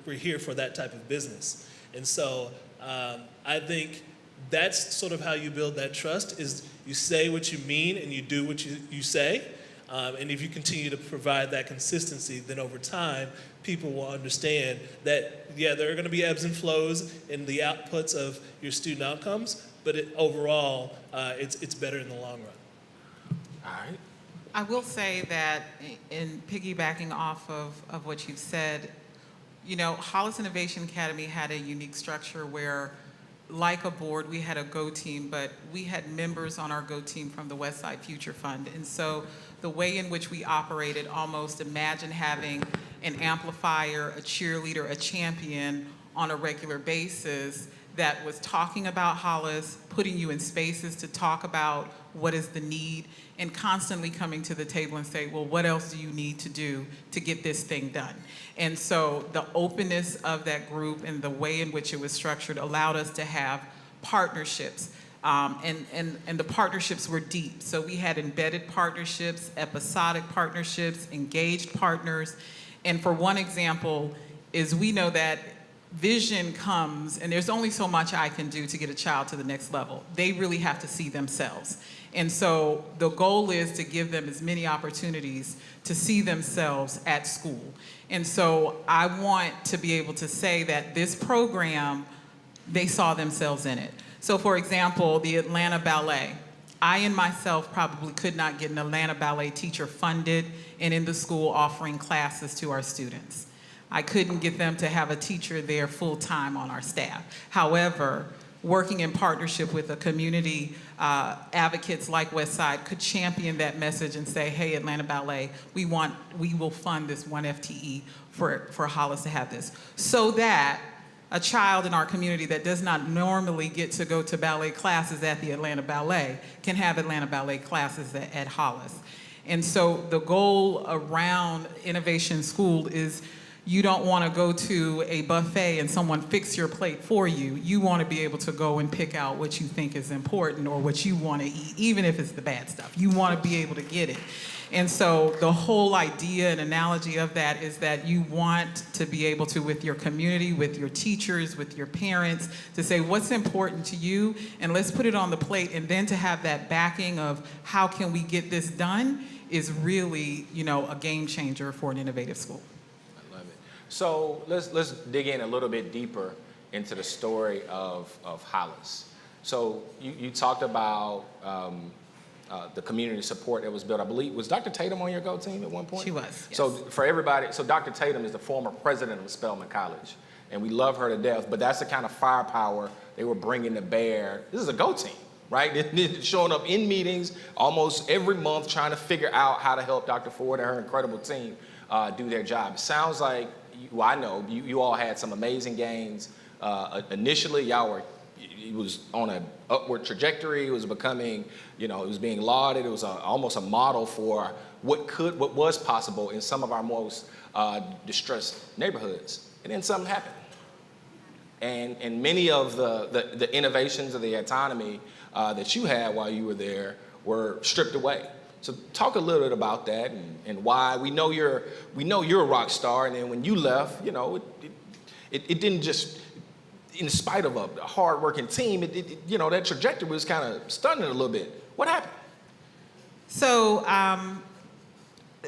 here for that type of business. And so I think that's sort of how you build that trust, is you say what you mean and you do what you say. And if you continue to provide that consistency, then over time, people will understand that, yeah, there are going to be ebbs and flows in the outputs of your student outcomes, but overall, it's better in the long run. All right. I will say that in piggybacking off of what you've said, Hollis Innovation Academy had a unique structure where, like a board, we had a Go team, but we had members on our Go team from the West Side Future Fund. And so the way in which we operated, almost imagine having an amplifier, a cheerleader, a champion on a regular basis that was talking about Hollis, putting you in spaces to talk about what is the need, and constantly coming to the table and say, well, what else do you need to do to get this thing done? And so the openness of that group and the way in which it was structured allowed us to have partnerships. And the partnerships were deep. So we had embedded partnerships, episodic partnerships, engaged partners. And for one example, is we know that vision comes, and there's only so much I can do to get a child to the next level. They really have to see themselves. And so the goal is to give them as many opportunities to see themselves at school. And so I want to be able to say that this program, they saw themselves in it. So for example, the Atlanta Ballet. I and myself probably could not get an Atlanta Ballet teacher funded and in the school offering classes to our students. I couldn't get them to have a teacher there full-time on our staff. However, working in partnership with a community advocates like Westside could champion that message and say, hey, Atlanta Ballet, we will fund this 1 FTE for Hollis to have this. So that a child in our community that does not normally get to go to ballet classes at the Atlanta Ballet can have Atlanta Ballet classes at Hollis. And so the goal around Innovation School is you don't want to go to a buffet and someone fix your plate for you. You want to be able to go and pick out what you think is important or what you want to eat, even if it's the bad stuff. You want to be able to get it. And so the whole idea and analogy of that is that you want to be able to, with your community, with your teachers, with your parents, to say what's important to you, and let's put it on the plate, and then to have that backing of how can we get this done is really, a game changer for an innovative school. So let's dig in a little bit deeper into the story of Hollis. So you talked about the community support that was built. I believe, was Dr. Tatum on your GO team at one point? She was, yes. So for everybody, so Dr. Tatum is the former president of Spelman College, and we love her to death, but that's the kind of firepower they were bringing to bear. This is a GO team, right? They're showing up in meetings almost every month trying to figure out how to help Dr. Ford and her incredible team do their job. It sounds like, I know you all had some amazing gains. Initially, it was on an upward trajectory. It was becoming, it was being lauded. It was almost a model for what was possible in some of our most distressed neighborhoods. And then something happened. And many of the innovations of the autonomy that you had while you were there were stripped away. So talk a little bit about that and why. We know you're a rock star, and then when you left, it didn't just, in spite of a hard-working team, that trajectory was kind of stunning a little bit. What happened? So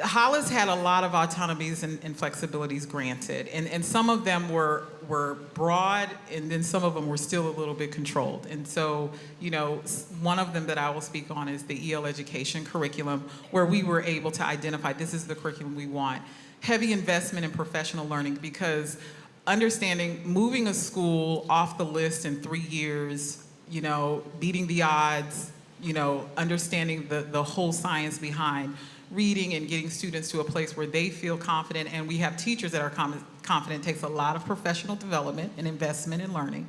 Hollis had a lot of autonomies and flexibilities granted, and some of them were broad, and then some of them were still a little bit controlled. And so, one of them that I will speak on is the EL education curriculum, where we were able to identify this is the curriculum we want. Heavy investment in professional learning, because understanding moving a school off the list in 3 years, beating the odds, understanding the whole science behind reading and getting students to a place where they feel confident, and we have teachers that are confident. It takes a lot of professional development and investment in learning,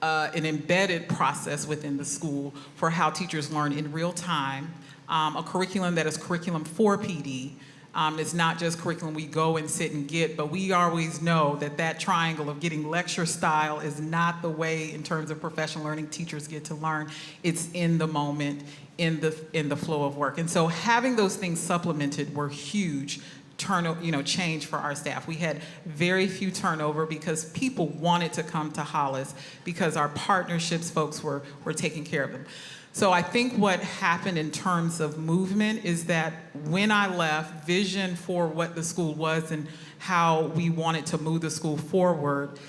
an embedded process within the school for how teachers learn in real time, a curriculum that is curriculum for PD. It's not just curriculum we go and sit and get, but we always know that triangle of getting lecture style is not the way in terms of professional learning teachers get to learn. It's in the moment, in the flow of work. And so having those things supplemented were huge change for our staff. We had very few turnover because people wanted to come to Hollis because our partnerships folks were taking care of them. So I think what happened in terms of movement is that when I left, vision for what the school was and how we wanted to move the school forward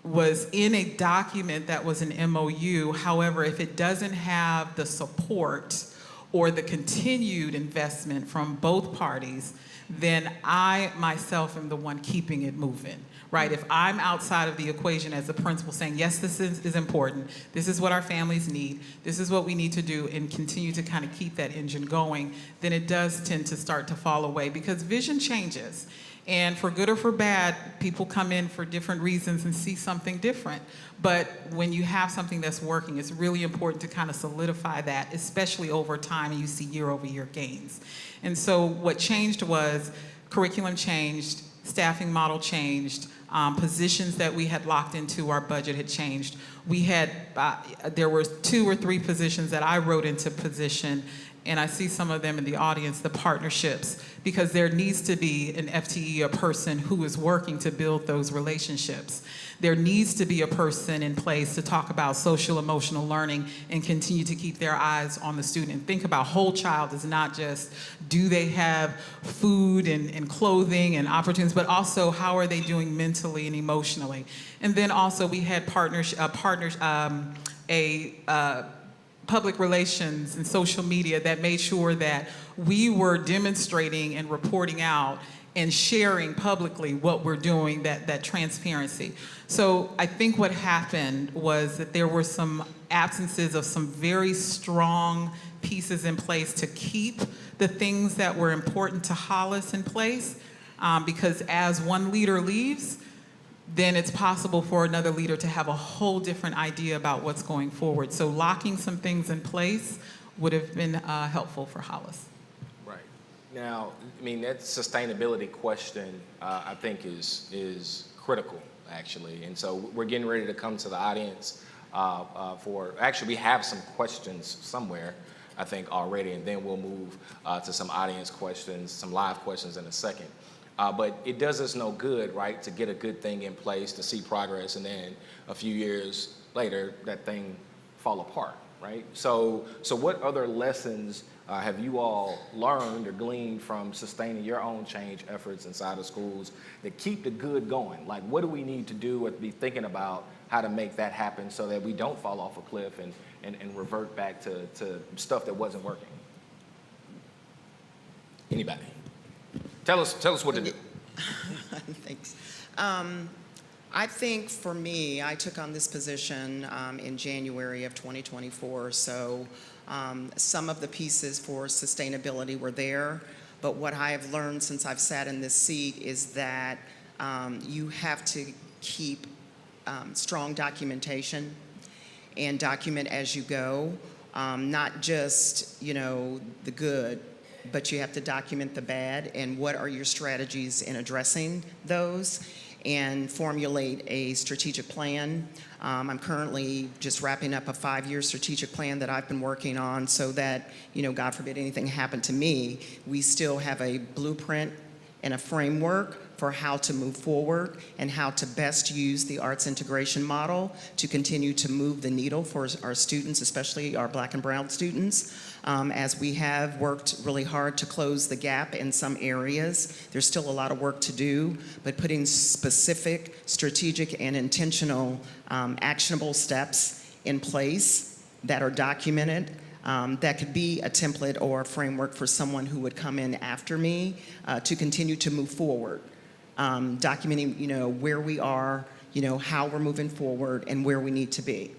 was in a document that was an MOU. However, if it doesn't have the support or the continued investment from both parties, then I myself am the one keeping it moving, right? If I'm outside of the equation as a principal saying, yes, this is important, this is what our families need, this is what we need to do, and continue to kind of keep that engine going, then it does tend to start to fall away because vision changes. And for good or for bad, people come in for different reasons and see something different. But when you have something that's working, it's really important to kind of solidify that, especially over time, and you see year-over-year gains. And so what changed was curriculum changed, staffing model changed, positions that we had locked into our budget had changed. We had, there were 2 or 3 positions that I wrote into position, and I see some of them in the audience, the partnerships, because there needs to be an FTE, a person who is working to build those relationships. There needs to be a person in place to talk about social emotional learning and continue to keep their eyes on the student. And think about whole child is not just do they have food and clothing and opportunities, but also how are they doing mentally and emotionally. And then also we had public relations and social media that made sure that we were demonstrating and reporting out and sharing publicly what we're doing, that transparency. So I think what happened was that there were some absences of some very strong pieces in place to keep the things that were important to Hollis in place, because as one leader leaves, then it's possible for another leader to have a whole different idea about what's going forward. So locking some things in place would have been helpful for Hollis. Right. Now, I mean, that sustainability question, I think is critical, actually. And so we're getting ready to come to the audience actually, we have some questions somewhere, I think, already, and then we'll move to some audience questions, some live questions in a second. But it does us no good, right, to get a good thing in place, to see progress, and then a few years later, that thing fall apart, right? So what other lessons have you all learned or gleaned from sustaining your own change efforts inside of schools that keep the good going? Like, what do we need to do or be thinking about how to make that happen so that we don't fall off a cliff and revert back to stuff that wasn't working? Anybody? Tell us what to do. Thanks. I think for me, I took on this position in January of 2024, so some of the pieces for sustainability were there, but what I have learned since I've sat in this seat is that you have to keep strong documentation and document as you go, not just, the good, but you have to document the bad and what are your strategies in addressing those and formulate a strategic plan. I'm currently just wrapping up a 5-year strategic plan that I've been working on so that, God forbid anything happened to me, we still have a blueprint and a framework for how to move forward and how to best use the arts integration model to continue to move the needle for our students, especially our Black and brown students. As we have worked really hard to close the gap in some areas, there's still a lot of work to do, but putting specific, strategic, and intentional actionable steps in place that are documented, that could be a template or a framework for someone who would come in after me to continue to move forward. Documenting, where we are, how we're moving forward, and where we need to be.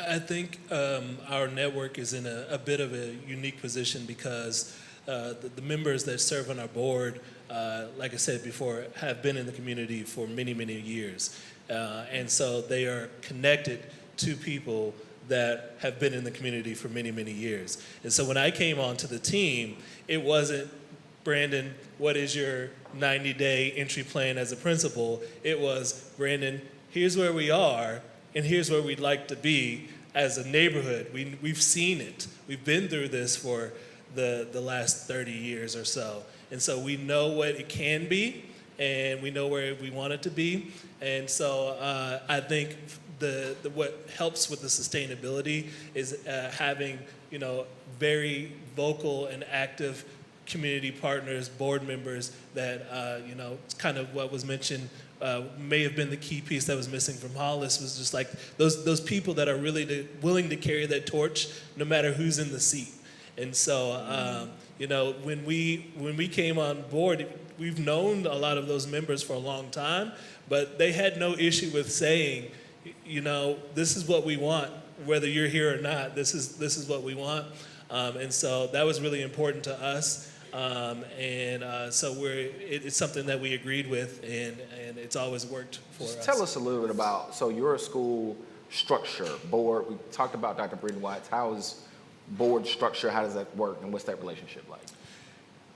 I think our network is in a bit of a unique position because the members that serve on our board, like I said before, have been in the community for many, many years. And so they are connected to people that have been in the community for many, many years. And so when I came onto the team, it wasn't, Brandon, what is your 90-day entry plan as a principal? It was, Brandon, here's where we are, and here's where we'd like to be as a neighborhood. We've seen it. We've been through this for the last 30 years or so. And so we know what it can be, and we know where we want it to be. And so I think what helps with the sustainability is having, very vocal and active community partners, board members that, it's kind of what was mentioned, may have been the key piece that was missing from Hollis, was just like those people that are really willing to carry that torch no matter who's in the seat. And so, when we came on board, we've known a lot of those members for a long time, but they had no issue with saying, this is what we want, whether you're here or not, this is what we want. And so that was really important to us. So it's something that we agreed with, and it's always worked for us. Tell us a little bit about, so your school structure, board, we talked about Dr. Britton Watts. How is board structure, how does that work, and what's that relationship like?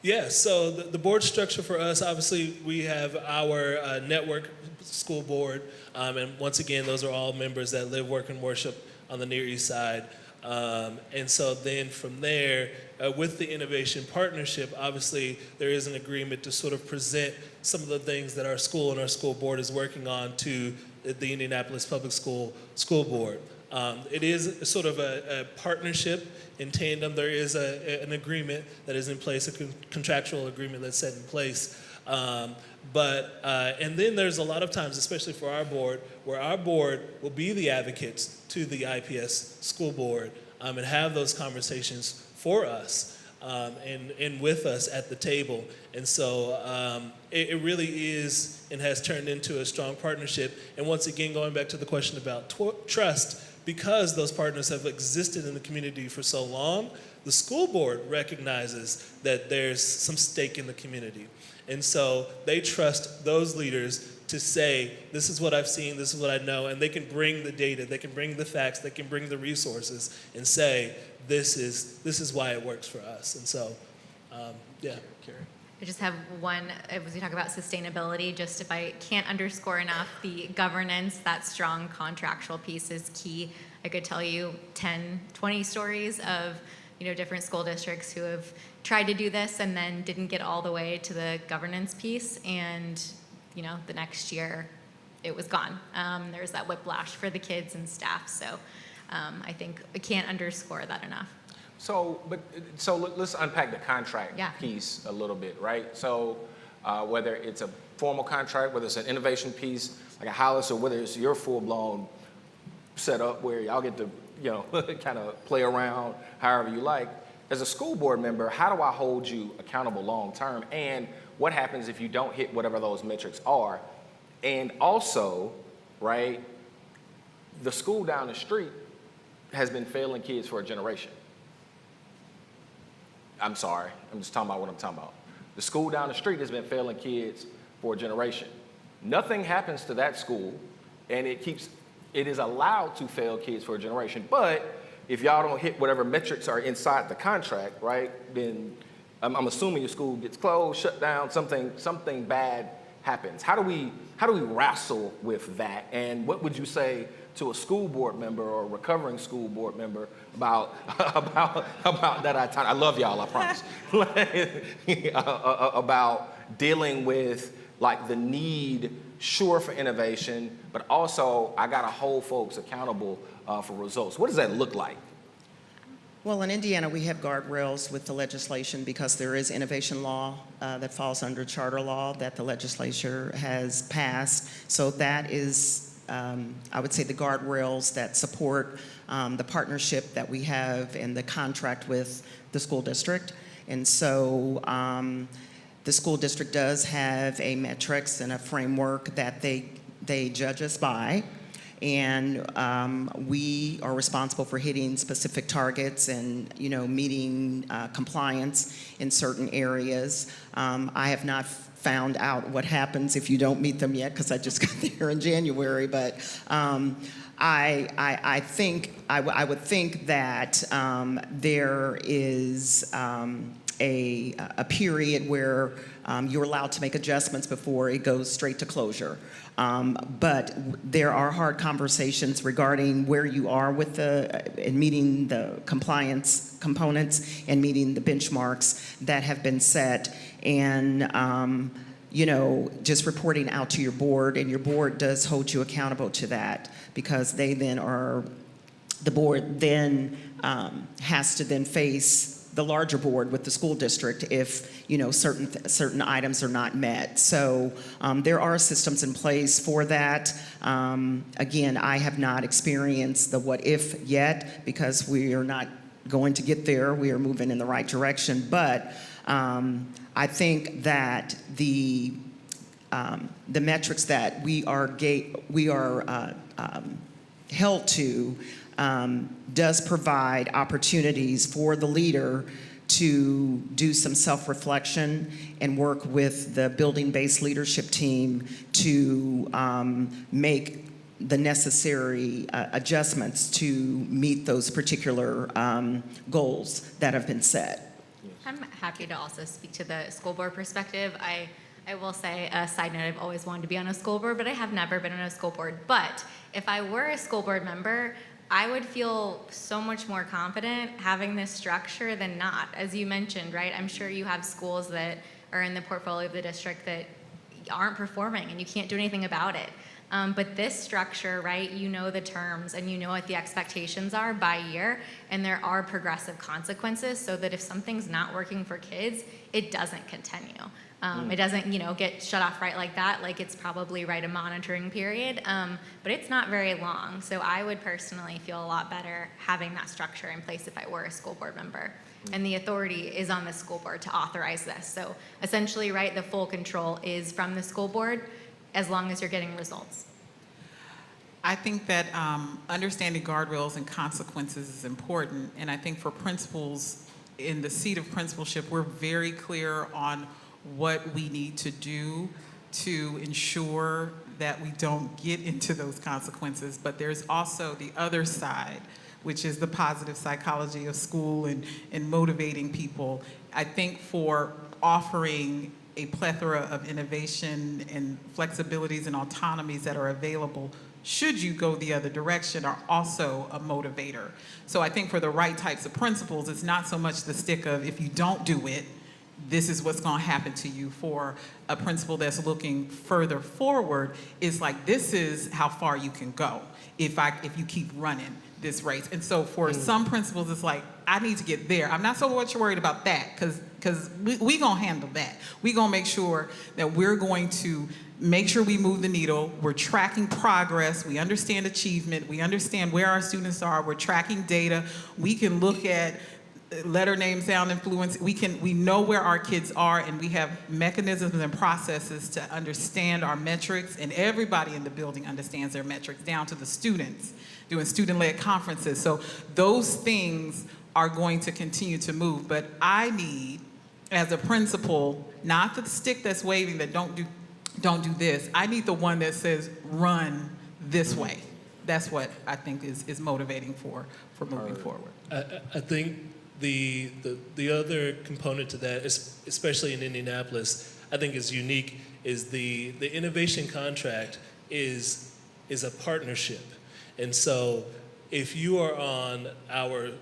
Yeah, so the board structure for us, obviously we have our network school board, and once again, those are all members that live, work, and worship on the Near East Side. And so then from there, with the innovation partnership, obviously there is an agreement to sort of present some of the things that our school and our school board is working on to the Indianapolis Public School Board. It is sort of a partnership in tandem. There is an agreement that is in place, a contractual agreement that's set in place. And then there's a lot of times, especially for our board, where our board will be the advocates to the IPS school board and have those conversations for us and with us at the table. And so it really is and has turned into a strong partnership. And once again, going back to the question about trust, because those partners have existed in the community for so long, the school board recognizes that there's some stake in the community. And so they trust those leaders to say, this is what I've seen, this is what I know, and they can bring the data, they can bring the facts, they can bring the resources and say, this is why it works for us. And so, yeah. Carrie. I just have one, as we talk about sustainability, just if I can't underscore enough, the governance, that strong contractual piece is key. I could tell you 10, 20 stories of different school districts who have tried to do this and then didn't get all the way to the governance piece, and the next year it was gone. There was that whiplash for the kids and staff, so I think I can't underscore that enough. So let's unpack the contract piece a little bit, right? So whether it's a formal contract, whether it's an innovation piece like a Hollis, or whether it's your full-blown setup where y'all get to kind of play around however you like. As a school board member, how do I hold you accountable long term? And what happens if you don't hit whatever those metrics are? And also, right, the school down the street has been failing kids for a generation. I'm sorry, I'm just talking about what I'm talking about. The school down the street has been failing kids for a generation. Nothing happens to that school, and it is allowed to fail kids for a generation. But if y'all don't hit whatever metrics are inside the contract, right, then I'm assuming your school gets closed, shut down, something bad happens. How do we wrestle with that? And what would you say to a school board member or a recovering school board member about that? I love y'all, I promise. About dealing with like the need, sure, for innovation, but also I gotta hold folks accountable for results. What does that look like? Well, in Indiana, we have guardrails with the legislation because there is innovation law that falls under charter law that the legislature has passed. So that is, I would say, the guardrails that support the partnership that we have and the contract with the school district. And so the school district does have a metrics and a framework that they judge us by. And we are responsible for hitting specific targets and meeting compliance in certain areas. I have not found out what happens if you don't meet them yet because I just got there in January. But I would think that there is a period where you're allowed to make adjustments before it goes straight to closure. But there are hard conversations regarding where you are with in meeting the compliance components and meeting the benchmarks that have been set, and just reporting out to your board, and your board does hold you accountable to that because the board then has to then face the larger board with the school district if certain items are not met. So there are systems in place for that. Again, I have not experienced the what if yet because we are not going to get there. We are moving in the right direction, but I think that the metrics that we are held to does provide opportunities for the leader to do some self-reflection and work with the building-based leadership team to make the necessary adjustments to meet those particular goals that have been set. I'm happy to also speak to the school board perspective. I will say, a side note, I've always wanted to be on a school board, but I have never been on a school board. But if I were a school board member, I would feel so much more confident having this structure than not. As you mentioned, right? I'm sure you have schools that are in the portfolio of the district that aren't performing and you can't do anything about it. But this structure, right, you know the terms and you know what the expectations are by year, and there are progressive consequences so that if something's not working for kids, it doesn't continue. It doesn't, get shut off right like that. Like it's probably right a monitoring period, but it's not very long. So I would personally feel a lot better having that structure in place if I were a school board member. And the authority is on the school board to authorize this. So essentially, right, the full control is from the school board as long as you're getting results. I think that understanding guardrails and consequences is important. And I think for principals in the seat of principalship, we're very clear on what we need to do to ensure that we don't get into those consequences. But there's also the other side, which is the positive psychology of school and motivating people. I think for offering a plethora of innovation and flexibilities and autonomies that are available should you go the other direction are also a motivator. So I think for the right types of principals, it's not so much the stick of if you don't do it, this is what's going to happen to you. For a principal that's looking further forward, it's like, this is how far you can go if you keep running this race. And so for some principals, it's like, I need to get there. I'm not so much worried about that because we going to handle that. We going to make sure that we're going to make sure we move the needle. We're tracking progress. We understand achievement. We understand where our students are. We're tracking data. We can look at letter, name, sound, influence. We know where our kids are, and we have mechanisms and processes to understand our metrics, and everybody in the building understands their metrics, down to the students, doing student-led conferences. So those things are going to continue to move. But I need, as a principal, not the stick that's waving that don't do this. I need the one that says run this way. That's what I think is motivating for moving forward. I think the other component to that, especially in Indianapolis, I think is unique, is the innovation contract is a partnership. And so if you are on our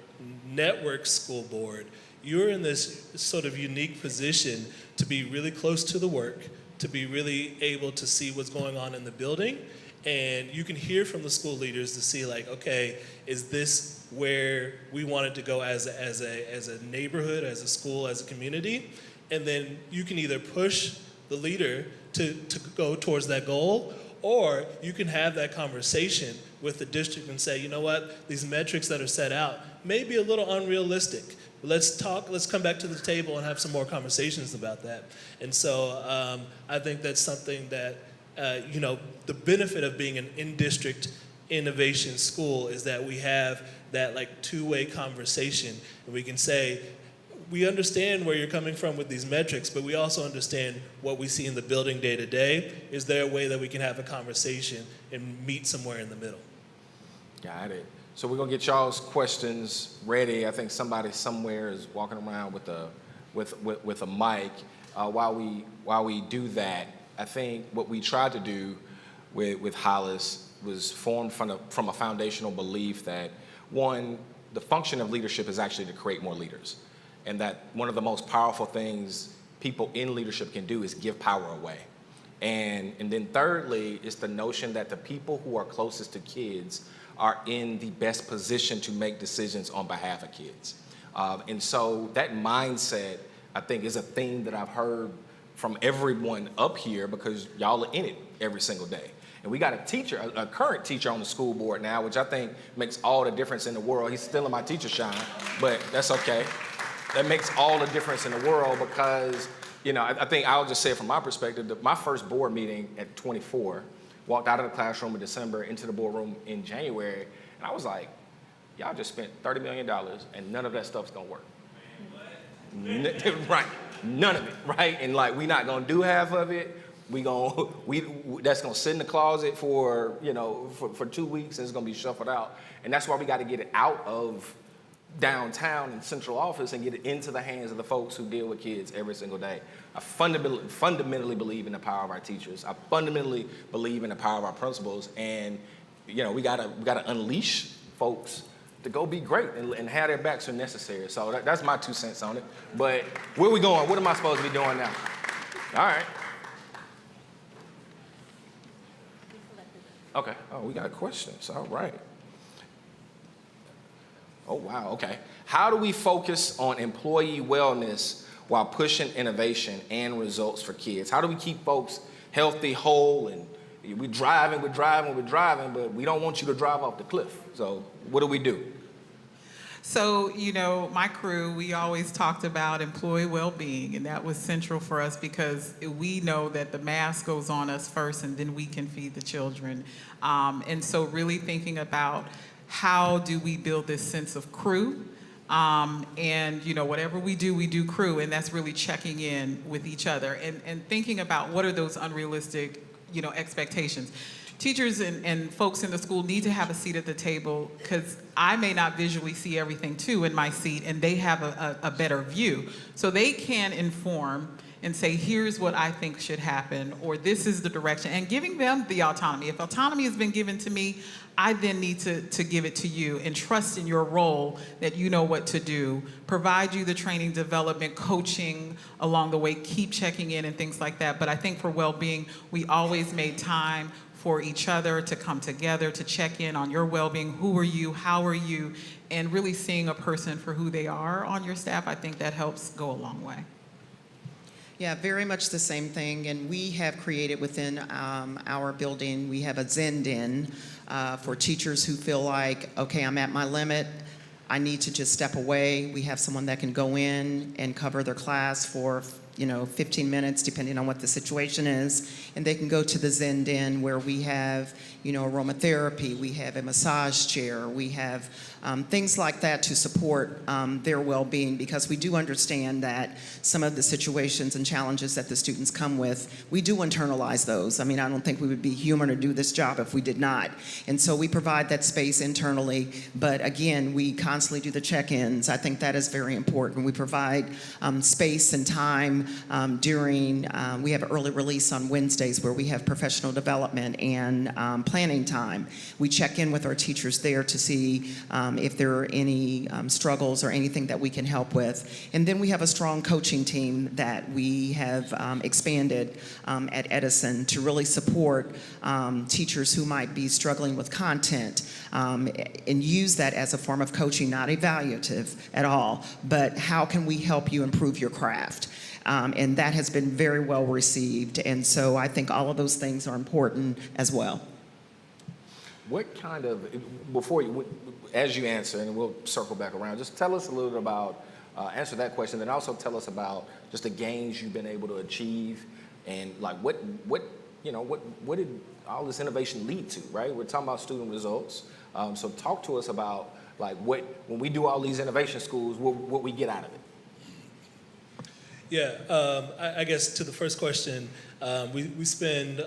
network school board, you're in this sort of unique position to be really close to the work, to be really able to see what's going on in the building, and you can hear from the school leaders to see like, okay, is this where we wanted to go as a neighborhood, as a school, as a community? And then you can either push the leader to go towards that goal, or you can have that conversation with the district and say, you know what, these metrics that are set out may be a little unrealistic. Let's come back to the table and have some more conversations about that. And so I think that's something that, the benefit of being an in-district innovation school is that we have that like two-way conversation, and we can say, we understand where you're coming from with these metrics, but we also understand what we see in the building day to day. Is there a way that we can have a conversation and meet somewhere in the middle? Got it. So we're gonna get y'all's questions ready. I think somebody somewhere is walking around with a mic. While we do that, I think what we tried to do with Hollis was formed from a foundational belief that, one, the function of leadership is actually to create more leaders, and that one of the most powerful things people in leadership can do is give power away. And then thirdly, it's the notion that the people who are closest to kids are in the best position to make decisions on behalf of kids. And so that mindset, I think, is a theme that I've heard from everyone up here, because y'all are in it every single day. And we got a current teacher on the school board now, which I think makes all the difference in the world. He's still in my teacher shine, but that's okay. That makes all the difference in the world because, I think I'll just say it from my perspective, my first board meeting at 24, walked out of the classroom in December into the boardroom in January, and I was like, y'all just spent $30 million and none of that stuff's gonna work. Right, none of it, right? And like, we not gonna do half of it. That's gonna sit in the closet for 2 weeks and it's gonna be shuffled out. And that's why we gotta get it out of downtown and central office and get it into the hands of the folks who deal with kids every single day. I fundamentally believe in the power of our teachers. I fundamentally believe in the power of our principals, and we gotta unleash folks to go be great and have their backs when necessary. So that's my 2 cents on it. But where we going? What am I supposed to be doing now? All right. Okay. Oh, we got questions. All right. Oh, wow. Okay. How do we focus on employee wellness while pushing innovation and results for kids? How do we keep folks healthy, whole, and we're driving, but we don't want you to drive off the cliff. So what do we do? So, my crew, we always talked about employee well-being, and that was central for us because we know that the mask goes on us first, and then we can feed the children. And so really thinking about how do we build this sense of crew, and whatever we do crew, and that's really checking in with each other and thinking about what are those unrealistic expectations. Teachers and folks in the school need to have a seat at the table because I may not visually see everything too in my seat, and they have a better view. So they can inform and say, here's what I think should happen, or this is the direction, and giving them the autonomy. If autonomy has been given to me, I then need to give it to you and trust in your role that you know what to do, provide you the training, development, coaching along the way, keep checking in and things like that. But I think for well-being, we always made time for each other to come together, to check in on your well-being. Who are you? How are you? And really seeing a person for who they are on your staff, I think that helps go a long way. Yeah, very much the same thing. And we have created within our building, we have a Zen Den for teachers who feel like, okay, I'm at my limit. I need to just step away. We have someone that can go in and cover their class for 15 minutes, depending on what the situation is. And they can go to the Zen Den where we have, aromatherapy, we have a massage chair, we have things like that to support their well-being, because we do understand that some of the situations and challenges that the students come with, we do internalize those. I mean, I don't think we would be human or do this job if we did not. And so we provide that space internally, but again, we constantly do the check-ins. I think that is very important. We provide space and time during, we have early release on Wednesdays where we have professional development and planning time. We check in with our teachers there to see if there are any struggles or anything that we can help with. And then we have a strong coaching team that we have expanded at Edison to really support teachers who might be struggling with content and use that as a form of coaching, not evaluative at all, but how can we help you improve your craft? And that has been very well received. And so I think all of those things are important as well. What kind of, as you answer, and we'll circle back around, just tell us a little bit about, answer that question, then also tell us about just the gains you've been able to achieve and like what did all this innovation lead to, right? We're talking about student results. So talk to us about like when we do all these innovation schools, what we get out of it. Yeah, I guess to the first question, we spend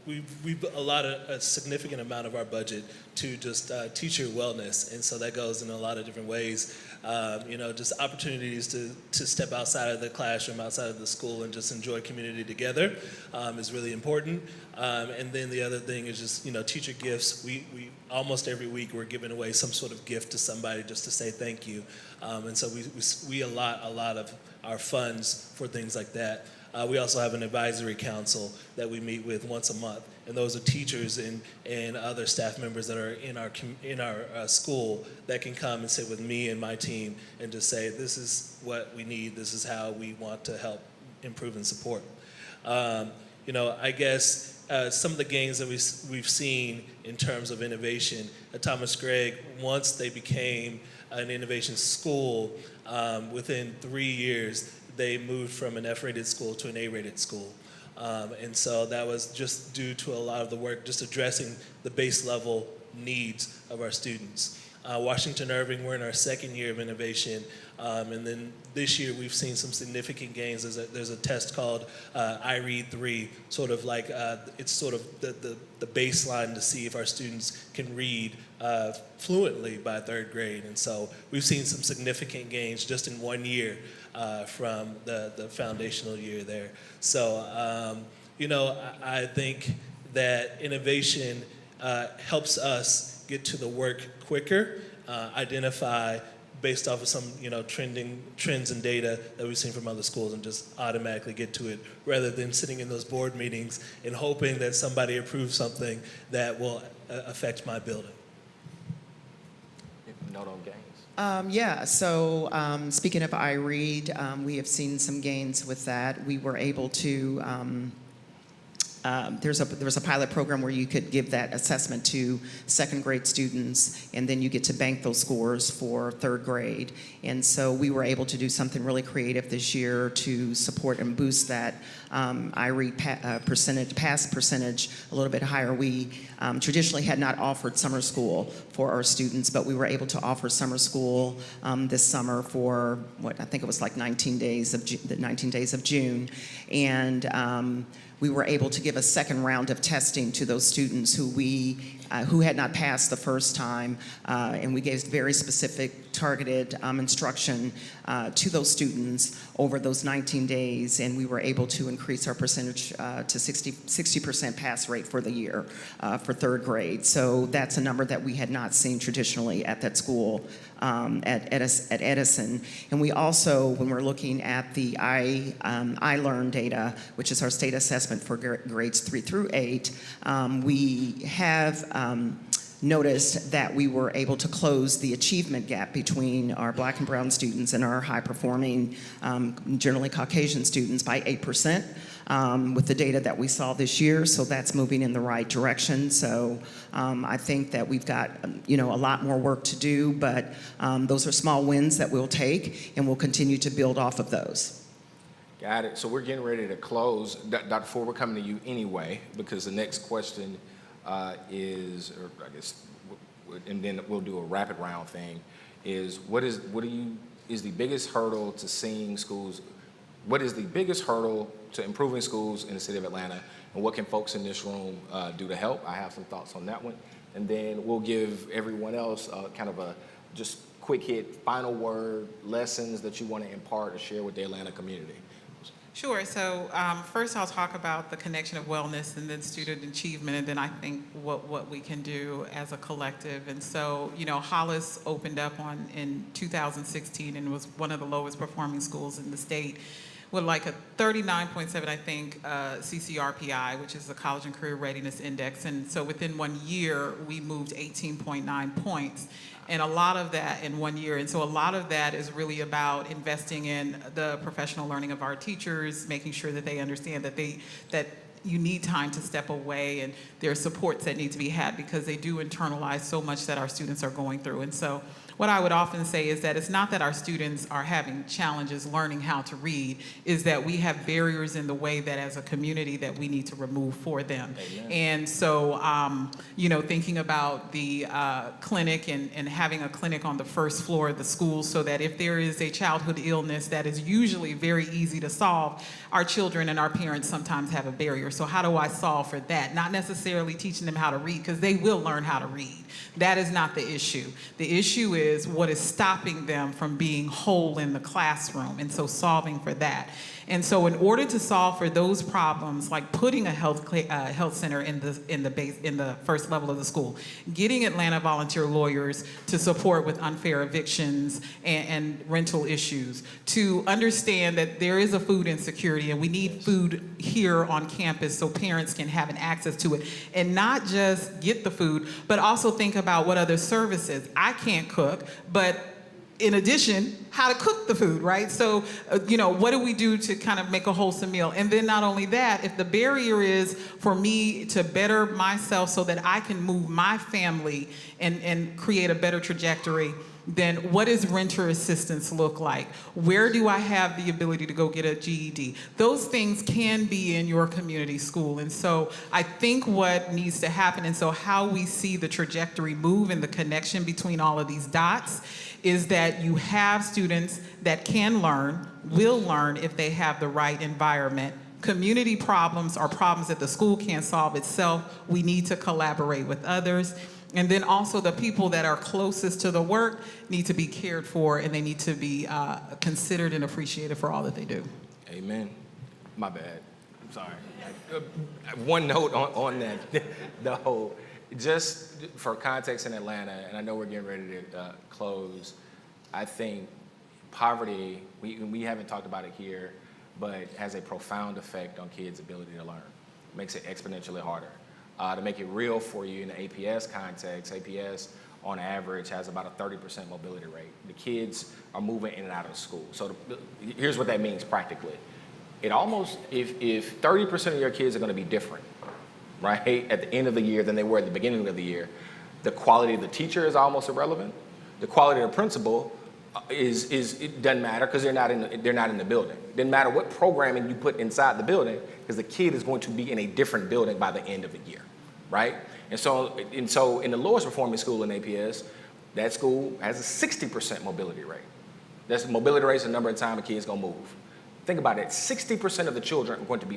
we allotted a significant amount of our budget to just teacher wellness, and so that goes in a lot of different ways. Just opportunities to step outside of the classroom, outside of the school, and just enjoy community together is really important. And then the other thing is just teacher gifts. We almost every week we're giving away some sort of gift to somebody just to say thank you, and so we allot a lot of our funds for things like that. We also have an advisory council that we meet with once a month, and those are teachers and other staff members that are in our school that can come and sit with me and my team and just say, this is what we need, this is how we want to help improve and support. I guess some of the gains that we've seen in terms of innovation at Thomas Gregg, once they became an innovation school, within 3 years, they moved from an F-rated school to an A-rated school. And so that was just due to a lot of the work, just addressing the base level needs of our students. Washington Irving, we're in our second year of innovation. And then this year we've seen some significant gains. There's a test called iRead 3, sort of like, it's sort of the baseline to see if our students can read fluently by third grade. And so we've seen some significant gains just in 1 year from the foundational year there. So, I think that innovation helps us get to the work quicker, identify based off of some trends and data that we've seen from other schools, and just automatically get to it, rather than sitting in those board meetings and hoping that somebody approves something that will affect my building. Note on gains. Speaking of iRead, we have seen some gains with that. We were able to, there was a pilot program where you could give that assessment to second grade students, and then you get to bank those scores for third grade. And so we were able to do something really creative this year to support and boost that iRead pass percentage a little bit higher. We traditionally had not offered summer school for our students, but we were able to offer summer school this summer for I think it was like 19 days of June, and we were able to give a second round of testing to those students who had not passed the first time, and we gave very specific, targeted instruction to those students over those 19 days, and we were able to increase our percentage to 60% pass rate for the year for third grade. So that's a number that we had not seen traditionally at that school at Edison. And we also, when we're looking at the iLearn data, which is our state assessment for grades 3 through 8, we have noticed that we were able to close the achievement gap between our Black and brown students and our high-performing, generally Caucasian students by 8%. With the data that we saw this year, so that's moving in the right direction. So I think that we've got a lot more work to do, but those are small wins that we'll take, and we'll continue to build off of those. Got it. So we're getting ready to close. Dr. Ford, we're coming to you anyway, because the next question is, or I guess, and then we'll do a rapid round thing, is is the biggest hurdle to seeing schools? What is the biggest hurdle to improving schools in the city of Atlanta, and what can folks in this room do to help? I have some thoughts on that one. And then we'll give everyone else kind of a just quick hit, final word, lessons that you want to impart or share with the Atlanta community. Sure. So first I'll talk about the connection of wellness and then student achievement, and then I think what we can do as a collective. And so, Hollis opened up in 2016 and was one of the lowest performing schools in the state, with like a 39.7, I think, CCRPI, which is the College and Career Readiness Index. And so within 1 year, we moved 18.9 points. And a lot of that in 1 year. And so a lot of that is really about investing in the professional learning of our teachers, making sure that they understand that you need time to step away, and there are supports that need to be had, because they do internalize so much that our students are going through. And so what I would often say is that it's not that our students are having challenges learning how to read, is that we have barriers in the way that as a community that we need to remove for them. Amen. And so, thinking about the clinic and having a clinic on the first floor of the school, so that if there is a childhood illness that is usually very easy to solve, our children and our parents sometimes have a barrier. So how do I solve for that? Not necessarily teaching them how to read, because they will learn how to read. That is not the issue. The issue is what is stopping them from being whole in the classroom, and so solving for that. And so in order to solve for those problems, like putting a health center in the first level of the school, getting Atlanta volunteer lawyers to support with unfair evictions and rental issues, to understand that there is a food insecurity and we need food here on campus so parents can have an access to it, and not just get the food, but also think about what other services. I can't cook, but in addition, how to cook the food, right? So, what do we do to kind of make a wholesome meal? And then not only that, if the barrier is for me to better myself so that I can move my family and create a better trajectory, then what does renter assistance look like? Where do I have the ability to go get a GED? Those things can be in your community school. And so I think what needs to happen, and so how we see the trajectory move and the connection between all of these dots, is that you have students that can learn, will learn if they have the right environment. Community problems are problems that the school can't solve itself. We need to collaborate with others. And then also the people that are closest to the work need to be cared for, and they need to be considered and appreciated for all that they do. Amen. My bad. I'm sorry. One note on that, though, just for context in Atlanta, and I know we're getting ready to close, I think poverty, we haven't talked about it here, but has a profound effect on kids' ability to learn. It makes it exponentially harder. To make it real for you in the APS context, APS on average has about a 30% mobility rate. The kids are moving in and out of school. So here's what that means practically. It almost, if 30% of your kids are gonna be different, right, at the end of the year than they were at the beginning of the year, the quality of the teacher is almost irrelevant. The quality of the principal it doesn't matter because they're not in the building. It doesn't matter what programming you put inside the building because the kid is going to be in a different building by the end of the year, right? And so in the lowest performing school in APS, that school has a 60% mobility rate. That's mobility rate is the number of time a kid's gonna move. Think about it, 60% of the children are going to be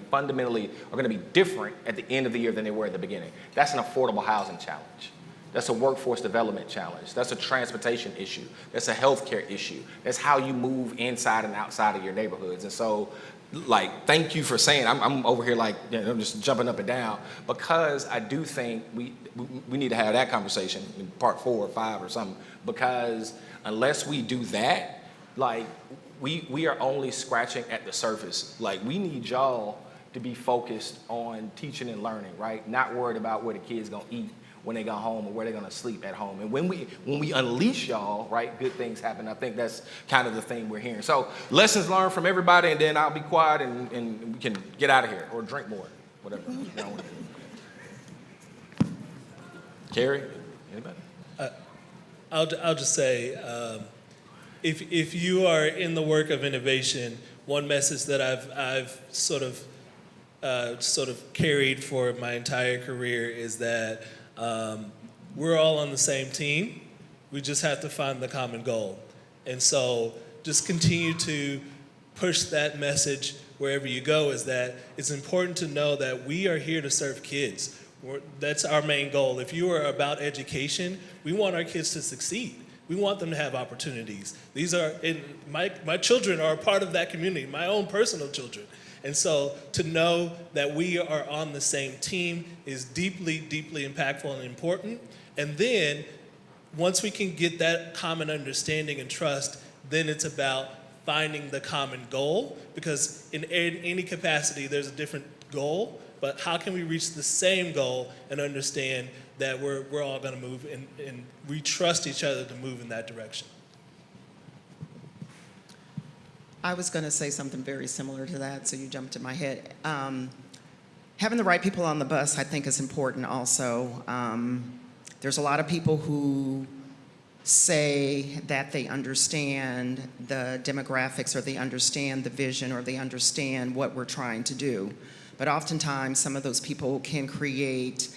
different at the end of the year than they were at the beginning. That's an affordable housing challenge. That's a workforce development challenge. That's a transportation issue. That's a healthcare issue. That's how you move inside and outside of your neighborhoods. And so, like, thank you for saying, I'm over here like, you know, I'm just jumping up and down because I do think we need to have that conversation in part 4 or 5 or something, because unless we do that, like, we are only scratching at the surface. Like, we need y'all to be focused on teaching and learning, right? Not worried about where the kids gonna eat when they go home or where they're gonna sleep at home. And when we unleash y'all, right, good things happen. I think that's kind of the thing we're hearing. So lessons learned from everybody, and then I'll be quiet and we can get out of here or drink more, whatever. Carrie, anybody? I'll just say, if you are in the work of innovation, one message that I've sort of carried for my entire career is that we're all on the same team. We just have to find the common goal. And so just continue to push that message wherever you go, is that it's important to know that we are here to serve kids. That's our main goal. If you are about education, we want our kids to succeed. We want them to have opportunities. My children are a part of that community, my own personal children. And so to know that we are on the same team is deeply, deeply impactful and important. And then once we can get that common understanding and trust, then it's about finding the common goal, because in any capacity there's a different goal, but how can we reach the same goal and understand that we're all gonna move and we trust each other to move in that direction. I was going to say something very similar to that, so you jumped in my head. Having the right people on the bus, I think, is important also. There's a lot of people who say that they understand the demographics, or they understand the vision, or they understand what we're trying to do. But oftentimes, some of those people can create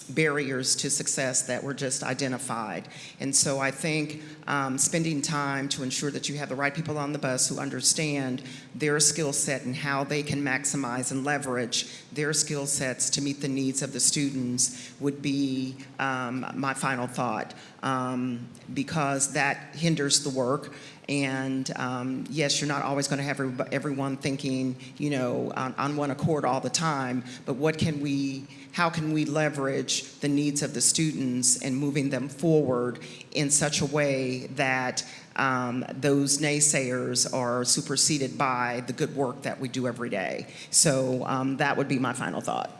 barriers to success that were just identified. And so I think spending time to ensure that you have the right people on the bus who understand their skill set and how they can maximize and leverage their skill sets to meet the needs of the students would be my final thought, because that hinders the work. And yes, you're not always going to have everyone thinking, you know, on one accord all the time, but how can we leverage the needs of the students and moving them forward in such a way that those naysayers are superseded by the good work that we do every day. So that would be my final thought.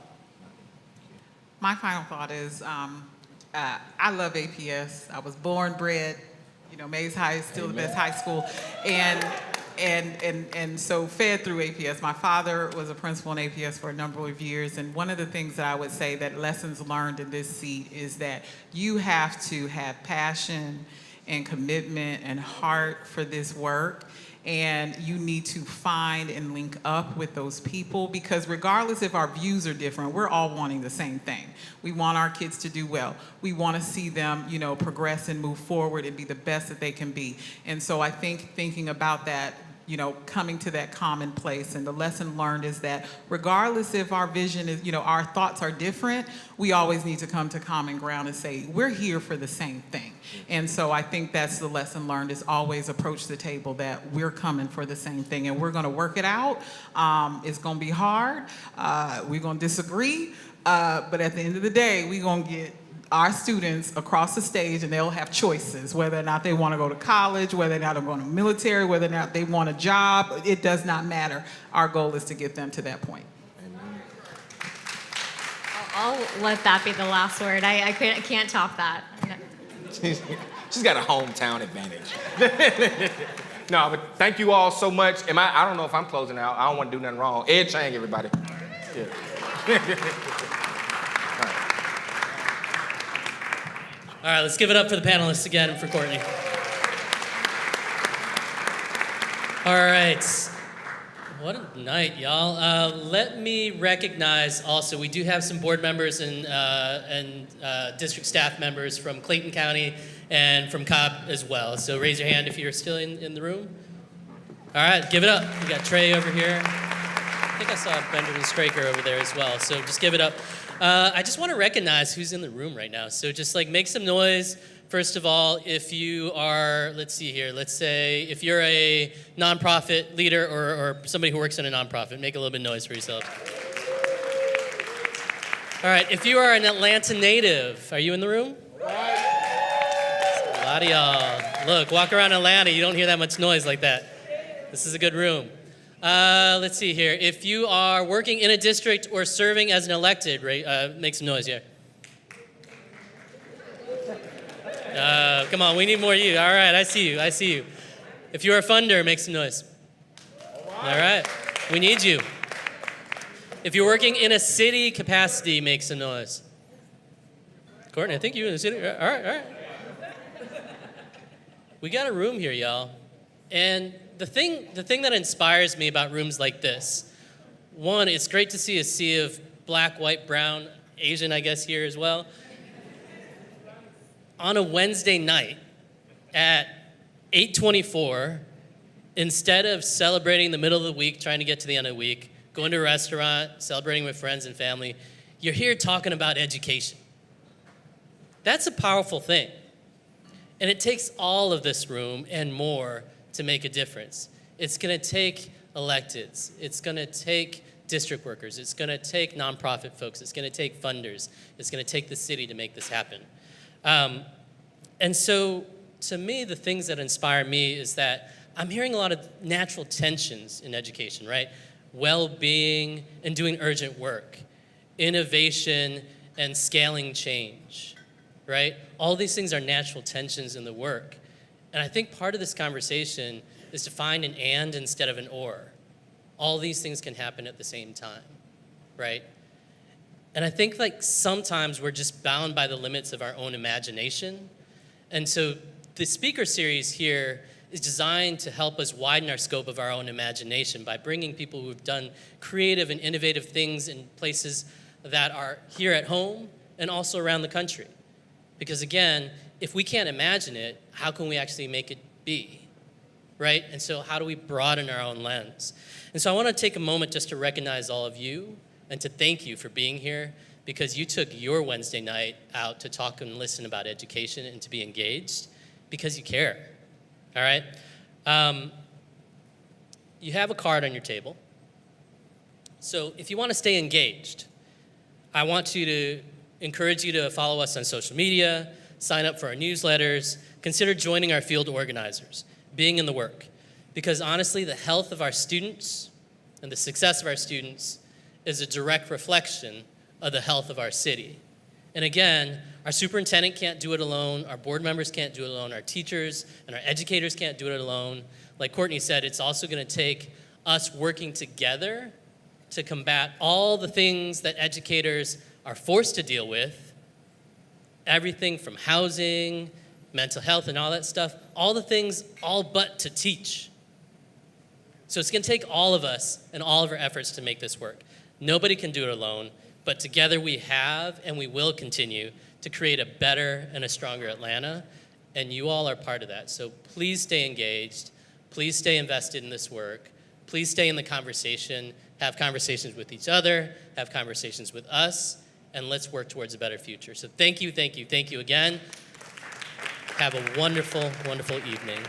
My final thought is I love APS. I was born, bred. You know, Mays High is still the best high school, and so fed through APS. My father was a principal in APS for a number of years, and one of the things that I would say that lessons learned in this seat is that you have to have passion and commitment and heart for this work. And you need to find and link up with those people, because regardless if our views are different, we're all wanting the same thing. We want our kids to do well. We want to see them, you know, progress and move forward and be the best that they can be. And so I think thinking about that, you know, coming to that common place, and the lesson learned is that regardless if our vision is, you know, our thoughts are different, we always need to come to common ground and say, we're here for the same thing. And so I think that's the lesson learned, is always approach the table that we're coming for the same thing, and we're gonna work it out. It's gonna be hard, we're gonna disagree, But at the end of the day, we're going to get our students across the stage, and they'll have choices, whether or not they want to go to college, whether or not they're going to military, whether or not they want a job. It does not matter. Our goal is to get them to that point. I'll let that be the last word. I can't top that. She's got a hometown advantage. No, but thank you all so much. I don't know if I'm closing out. I don't want to do nothing wrong. Ed Chang, everybody. Yeah. All right, let's give it up for the panelists again and for Courtney. All right. What a night, y'all. Let me recognize also, we do have some board members and district staff members from Clayton County and from Cobb as well. So raise your hand if you're still in the room. All right, give it up. We got Trey over here. I think I saw Benjamin Straker over there as well. So just give it up. I just want to recognize who's in the room right now. So just like make some noise. First of all, if you are, let's see here, let's say if you're a nonprofit leader or somebody who works in a nonprofit, make a little bit of noise for yourself. All right, if you are an Atlanta native, are you in the room? A lot of y'all. Look, walk around Atlanta, you don't hear that much noise like that. This is a good room. Let's see here. If you are working in a district or serving as an elected, make some noise here. Come on, we need more of you. All right, I see you. If you're a funder, make some noise. All right, we need you. If you're working in a city capacity, make some noise. Courtney, I think you're in the city. All right. We got a room here, y'all. And the thing that inspires me about rooms like this, one, it's great to see a sea of black, white, brown, Asian, I guess, here as well. On a Wednesday night at 8:24, instead of celebrating the middle of the week, trying to get to the end of the week, going to a restaurant, celebrating with friends and family, you're here talking about education. That's a powerful thing. And it takes all of this room and more to make a difference. It's going to take electeds. It's going to take district workers. It's going to take nonprofit folks. It's going to take funders. It's going to take the city to make this happen. And so, to me, the things that inspire me is that I'm hearing a lot of natural tensions in education, right? Well-being and doing urgent work, innovation and scaling change, right? All these things are natural tensions in the work. And I think part of this conversation is to find an and instead of an or. All these things can happen at the same time, right? And I think like sometimes we're just bound by the limits of our own imagination. And so the speaker series here is designed to help us widen our scope of our own imagination by bringing people who've done creative and innovative things in places that are here at home and also around the country. Because again, if we can't imagine it, how can we actually make it be, right? And so how do we broaden our own lens? And so I want to take a moment just to recognize all of you and to thank you for being here, because you took your Wednesday night out to talk and listen about education and to be engaged because you care, all right? You have a card on your table. So if you want to stay engaged, I want to encourage you to follow us on social media, sign up for our newsletters, consider joining our field organizers, being in the work. Because honestly, the health of our students and the success of our students is a direct reflection of the health of our city. And again, our superintendent can't do it alone, our board members can't do it alone, our teachers and our educators can't do it alone. Like Courtney said, it's also gonna take us working together to combat all the things that educators are forced to deal with, everything from housing, mental health and all that stuff, all the things all but to teach. So it's gonna take all of us and all of our efforts to make this work. Nobody can do it alone, but together we have and we will continue to create a better and a stronger Atlanta, and you all are part of that. So please stay engaged, please stay invested in this work, please stay in the conversation, have conversations with each other, have conversations with us, and let's work towards a better future. So thank you again. Have a wonderful, wonderful evening.